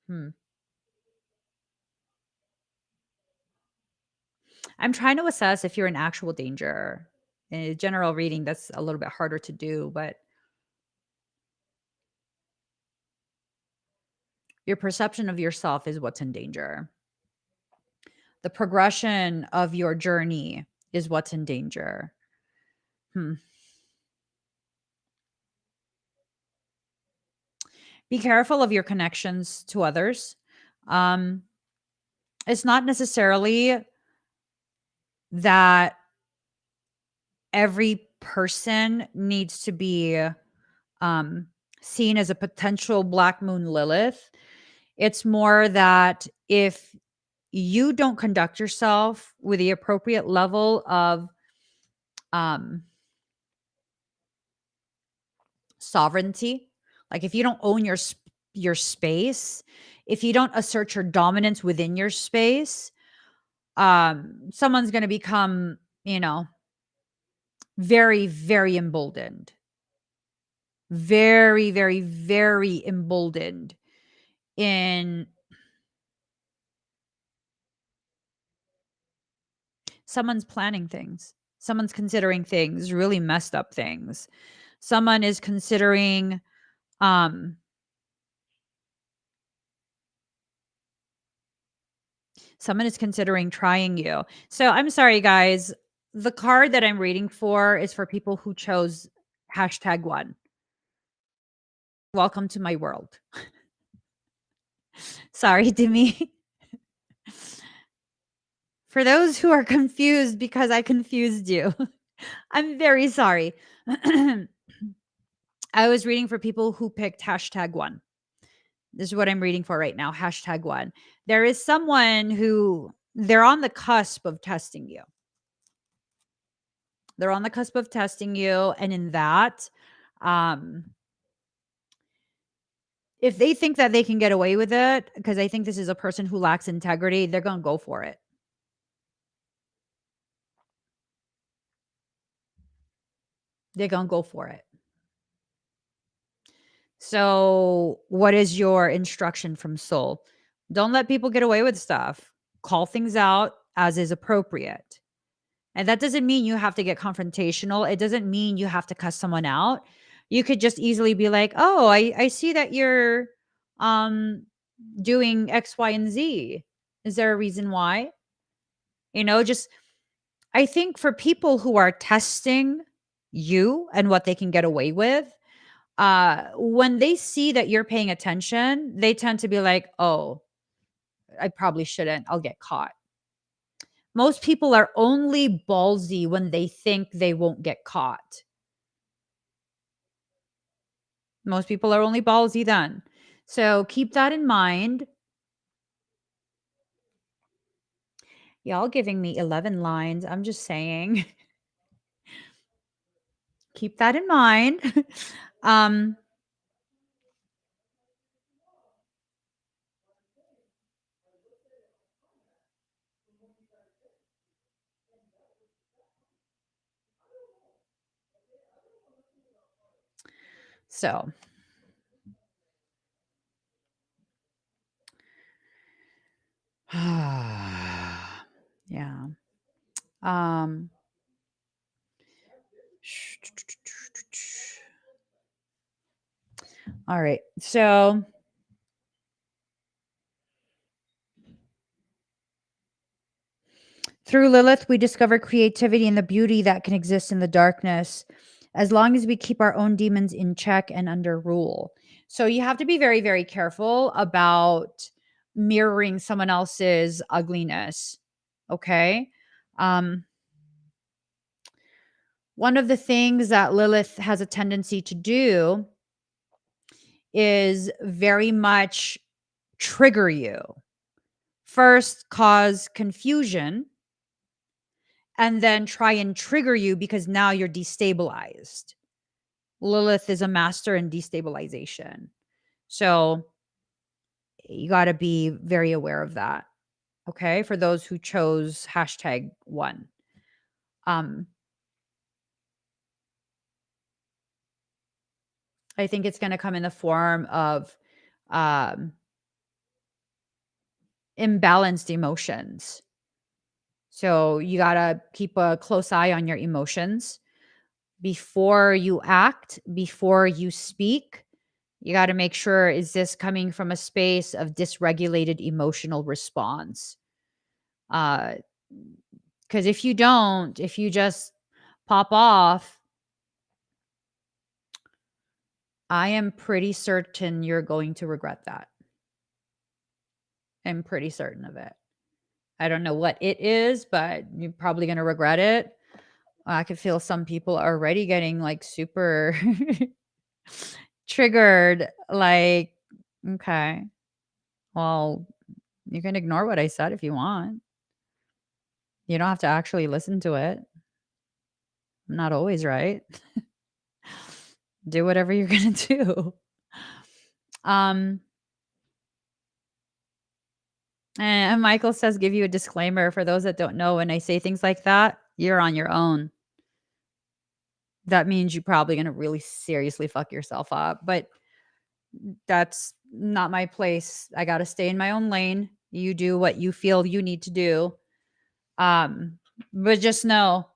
Hmm. I'm trying to assess if you're in actual danger. In a general reading, that's a little bit harder to do, but your perception of yourself is what's in danger. The progression of your journey is what's in danger. Be careful of your connections to others. Um, it's not necessarily that every person needs to be um, seen as a potential Black Moon Lilith. It's more that if you don't conduct yourself with the appropriate level of um, sovereignty, like if you don't own your space, if you don't assert your dominance within your space, someone's going to become, very, very emboldened. Very, very, very emboldened in someone's planning things. Someone's considering things, really messed up things. Someone is considering um someone is considering trying you. So I'm sorry guys. The card that I'm reading for is for people who chose #1. Welcome to my world. Sorry, Demi. For those who are confused because I confused you, I'm very sorry. I was reading for people who picked #1. This is what I'm reading for right now, #1. There is someone who they're on the cusp of testing you. They're on the cusp of testing you. And in that, um, if they think that they can get away with it, because I think this is a person who lacks integrity, they're going to go for it. They're going to go for it. So, what is your instruction from soul? Don't let people get away with stuff. Call things out as is appropriate. And that doesn't mean you have to get confrontational. It doesn't mean you have to cuss someone out. You could just easily be like, "Oh, I see that you're um doing X, Y, and Z. Is there a reason why?" Just I think for people who are testing you and what they can get away with, when they see that you're paying attention, they tend to be like, "Oh, I probably shouldn't. I'll get caught." Most people are only ballsy when they think they won't get caught. Most people are only ballsy then. So keep that in mind. Y'all giving me 11 lines. I'm just saying. Keep that in mind. um so yeah. Um all right. So through Lilith, we discover creativity and the beauty that can exist in the darkness as long as we keep our own demons in check and under rule. So you have to be very, very careful about mirroring someone else's ugliness. Okay. Um, One of the things that Lilith has a tendency to do is very much trigger you. First, cause confusion, and then try and trigger you because now you're destabilized. Lilith is a master in destabilization. So you got to be very aware of that. Okay. For those who chose #1. Um, I think it's going to come in the form of um, imbalanced emotions. So you got to keep a close eye on your emotions before you act, before you speak. You got to make sure, is this coming from a space of dysregulated emotional response? Uh, because if you don't, if you just pop off, I am pretty certain you're going to regret that. I'm pretty certain of it. I don't know what it is, but you're probably going to regret it. I could feel some people already getting like super triggered. Like, okay, well, you can ignore what I said if you want. You don't have to actually listen to it. I'm not always right. Do whatever you're going to do. Um, and Michael says, give you a disclaimer for those that don't know. When I say things like that, you're on your own. That means you're probably going to really seriously fuck yourself up. But that's not my place. I got to stay in my own lane. You do what you feel you need to do. But just know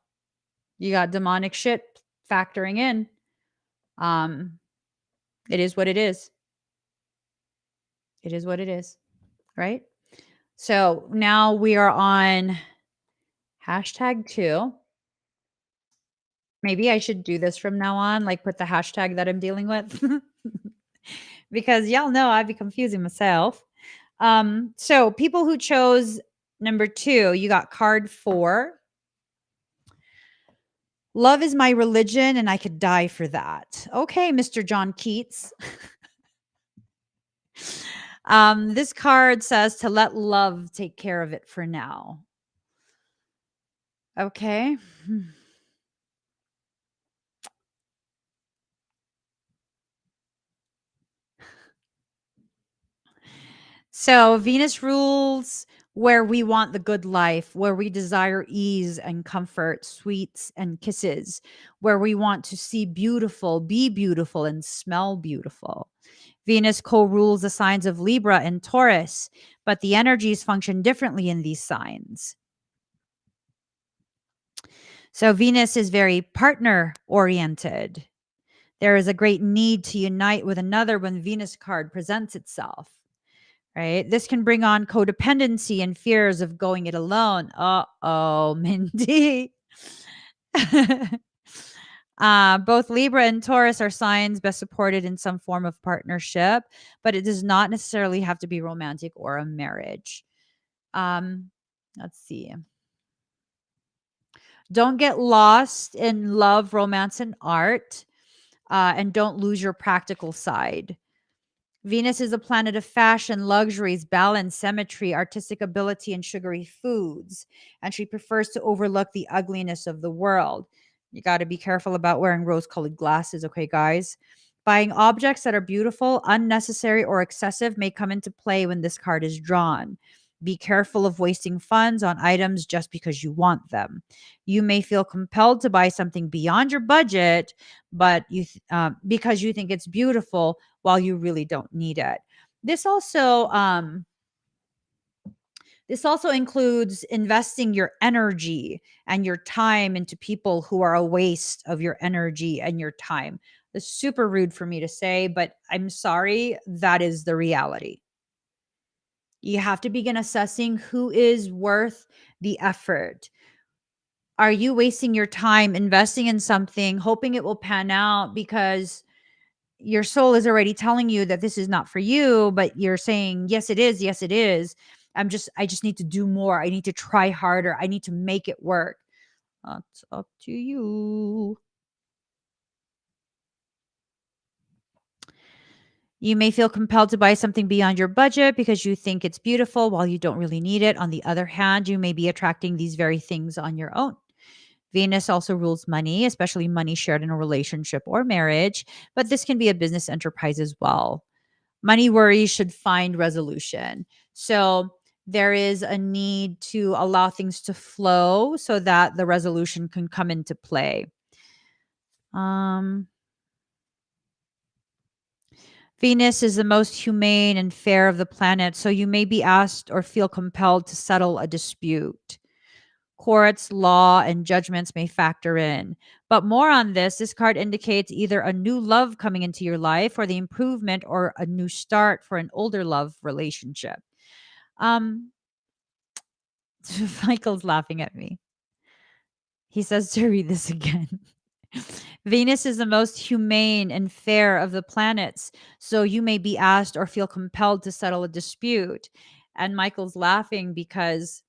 you got demonic shit factoring in. Um, it is what it is. It is what it is. Right? So now we are on #2. Maybe I should do this from now on, like put the hashtag that I'm dealing with. Because y'all know I'd be confusing myself. So people who chose number 2, you got card 4. Love is my religion and I could die for that. Okay, Mr. John Keats. This card says to let love take care of it for now. Okay. So Venus rules where we want the good life, where we desire ease and comfort, sweets and kisses, where we want to see beautiful, be beautiful, and smell beautiful. Venus co-rules the signs of Libra and Taurus, but the energies function differently in these signs. So Venus is very partner oriented. There is a great need to unite with another when Venus card presents itself. right? This can bring on codependency and fears of going it alone. Uh-oh, Mindy. Both Libra and Taurus are signs best supported in some form of partnership, but it does not necessarily have to be romantic or a marriage. Um, let's see. Don't get lost in love, romance, and art, and don't lose your practical side. Venus is a planet of fashion, luxuries, balance, symmetry, artistic ability, and sugary foods. And she prefers to overlook the ugliness of the world. You got to be careful about wearing rose colored glasses, okay, guys? Buying objects that are beautiful, unnecessary, or excessive may come into play when this card is drawn. Be careful of wasting funds on items just because you want them. You may feel compelled to buy something beyond your budget, but because you think it's beautiful, while you really don't need it. This also um this also includes investing your energy and your time into people who are a waste of your energy and your time. It's super rude for me to say, but I'm sorry, that is the reality. You have to begin assessing who is worth the effort. Are you wasting your time investing in something, hoping it will pan out because your soul is already telling you that this is not for you, but you're saying, yes, it is. Yes, it is. I just need to do more. I need to try harder. I need to make it work. That's up to you. You may feel compelled to buy something beyond your budget because you think it's beautiful while you don't really need it. On the other hand, you may be attracting these very things on your own. Venus also rules money, especially money shared in a relationship or marriage, but this can be a business enterprise as well. Money worries should find resolution. So there is a need to allow things to flow so that the resolution can come into play. Um, Venus is the most humane and fair of the planets, so you may be asked or feel compelled to settle a dispute. Courts, law, and judgments may factor in. But more on this, this card indicates either a new love coming into your life or the improvement or a new start for an older love relationship. Um, Michael's laughing at me. He says to read this again. Venus is the most humane and fair of the planets, so you may be asked or feel compelled to settle a dispute. And Michael's laughing because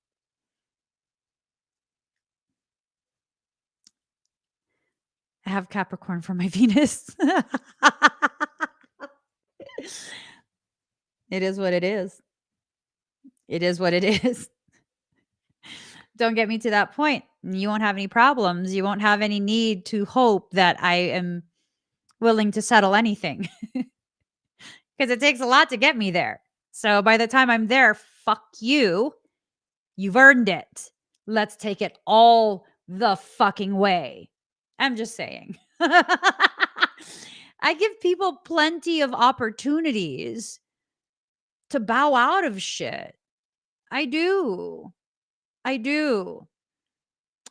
I have Capricorn for my Venus. It is what it is. It is what it is. Don't get me to that point. You won't have any problems. You won't have any need to hope that I am willing to settle anything because it takes a lot to get me there. So by the time I'm there, fuck you. You've earned it. Let's take it all the fucking way. I'm just saying. I give people plenty of opportunities to bow out of shit. I do. I do.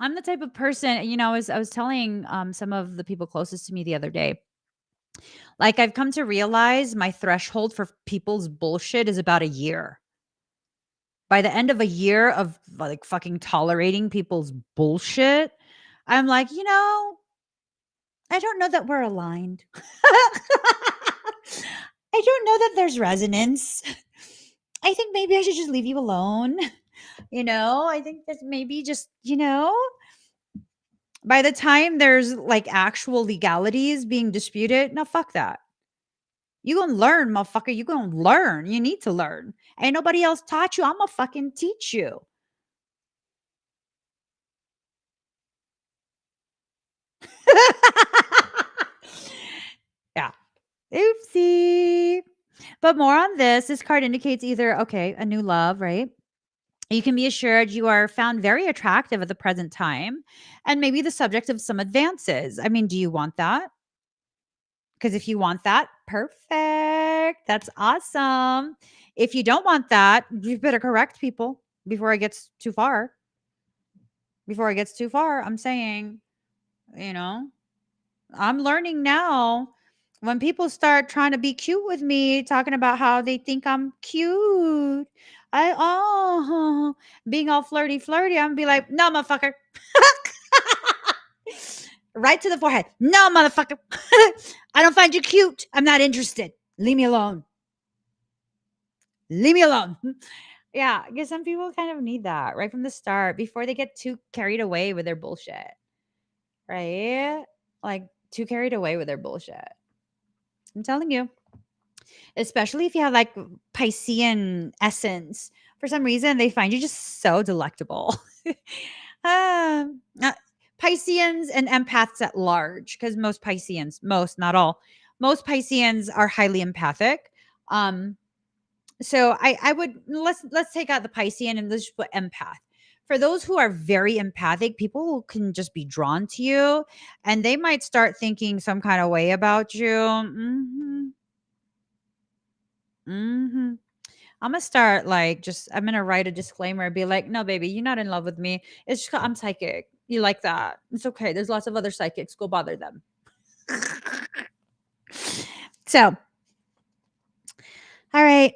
I'm the type of person, I was telling some of the people closest to me the other day. Like I've come to realize my threshold for people's bullshit is about a year. By the end of a year of like fucking tolerating people's bullshit, I'm like, I don't know that we're aligned. I don't know that there's resonance. I think maybe I should just leave you alone. I think that maybe just, by the time there's like actual legalities being disputed, no, fuck that. You gonna learn, motherfucker. You gonna learn. You need to learn. Ain't nobody else taught you. I'm gonna fucking teach you. Yeah. Oopsie. But more on this. This card indicates either, okay, a new love, right? You can be assured you are found very attractive at the present time and maybe the subject of some advances. I mean, do you want that? Because if you want that, perfect. That's awesome. If you don't want that, you better correct people before it gets too far. Before it gets too far, I'm saying, you know, I'm learning now. When people start trying to be cute with me, talking about how they think I'm cute, being all flirty, flirty, I'm gonna be like, no, motherfucker. Right to the forehead. No, motherfucker. I don't find you cute. I'm not interested. Leave me alone. Leave me alone. Yeah, because some people kind of need that right from the start before they get too carried away with their bullshit. Right? Like too carried away with their bullshit. I'm telling you. Especially if you have like Piscean essence. For some reason, they find you just so delectable. um, uh, Pisceans and empaths at large, because most Pisceans, most, not all, most Pisceans are highly empathic. Um, so I would let's take out the Piscean and let's just put empath. For those who are very empathic, people can just be drawn to you, and they might start thinking some kind of way about you. Mm-hmm. I'm gonna start like just I'm gonna write a disclaimer, be like, no, baby, you're not in love with me. It's just I'm psychic. You like that. It's okay. There's lots of other psychics. Go bother them. So, all right.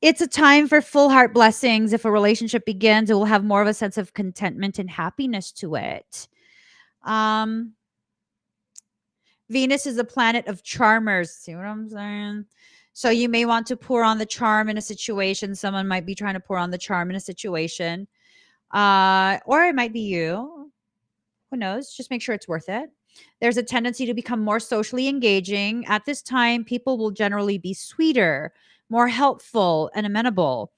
It's a time for full heart blessings. If a relationship begins, it will have more of a sense of contentment and happiness to it. Um, Venus is a planet of charmers. See what I'm saying? So you may want to pour on the charm in a situation. Someone might be trying to pour on the charm in a situation. Or it might be you. Who knows? Just make sure it's worth it. There's a tendency to become more socially engaging. At this time, people will generally be sweeter, more helpful, and amenable.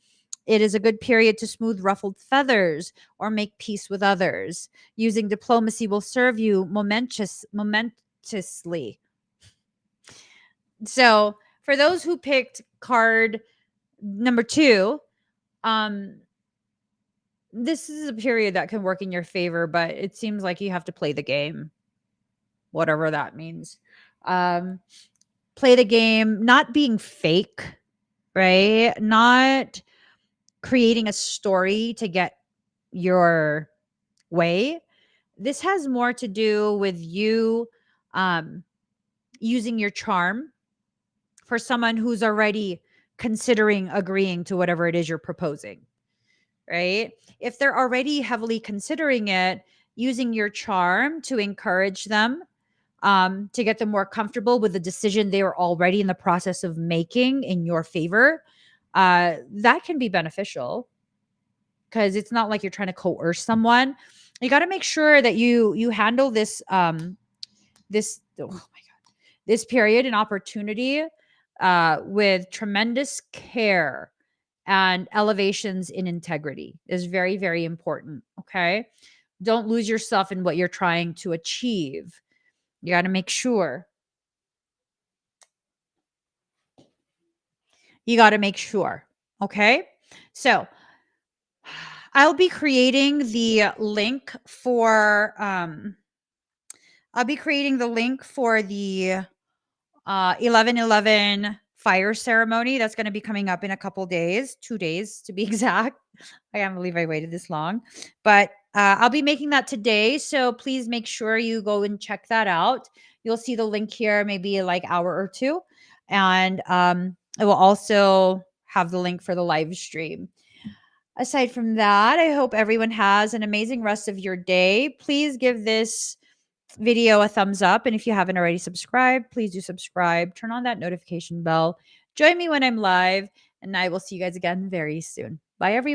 It is a good period to smooth ruffled feathers or make peace with others. Using diplomacy will serve you momentously. So, for those who picked card number 2, um, this is a period that can work in your favor, but it seems like you have to play the game, whatever that means. Um, Play the game, not being fake, right? Not creating a story to get your way. This has more to do with you um, using your charm for someone who's already considering agreeing to whatever it is you're proposing, right? If they're already heavily considering it, using your charm to encourage them, to get them more comfortable with the decision they are already in the process of making in your favor, that can be beneficial because it's not like you're trying to coerce someone. You got to make sure that you handle this oh my god, this period and opportunity with tremendous care, and elevations in integrity is very, very important. Okay. Don't lose yourself in what you're trying to achieve. You got to make sure. You got to make sure. Okay. So I'll be creating the link for, I'll be creating the link for the 11/11 fire ceremony that's going to be coming up in a couple days, 2 days to be exact. I can't believe I waited this long, but I'll be making that today. So please make sure you go and check that out. You'll see the link here, maybe like hour or two. And it will also have the link for the live stream. Aside from that, I hope everyone has an amazing rest of your day. Please give this video a thumbs up. And if you haven't already subscribed, please do subscribe. Turn on that notification bell. Join me when I'm live. And I will see you guys again very soon. Bye, everyone.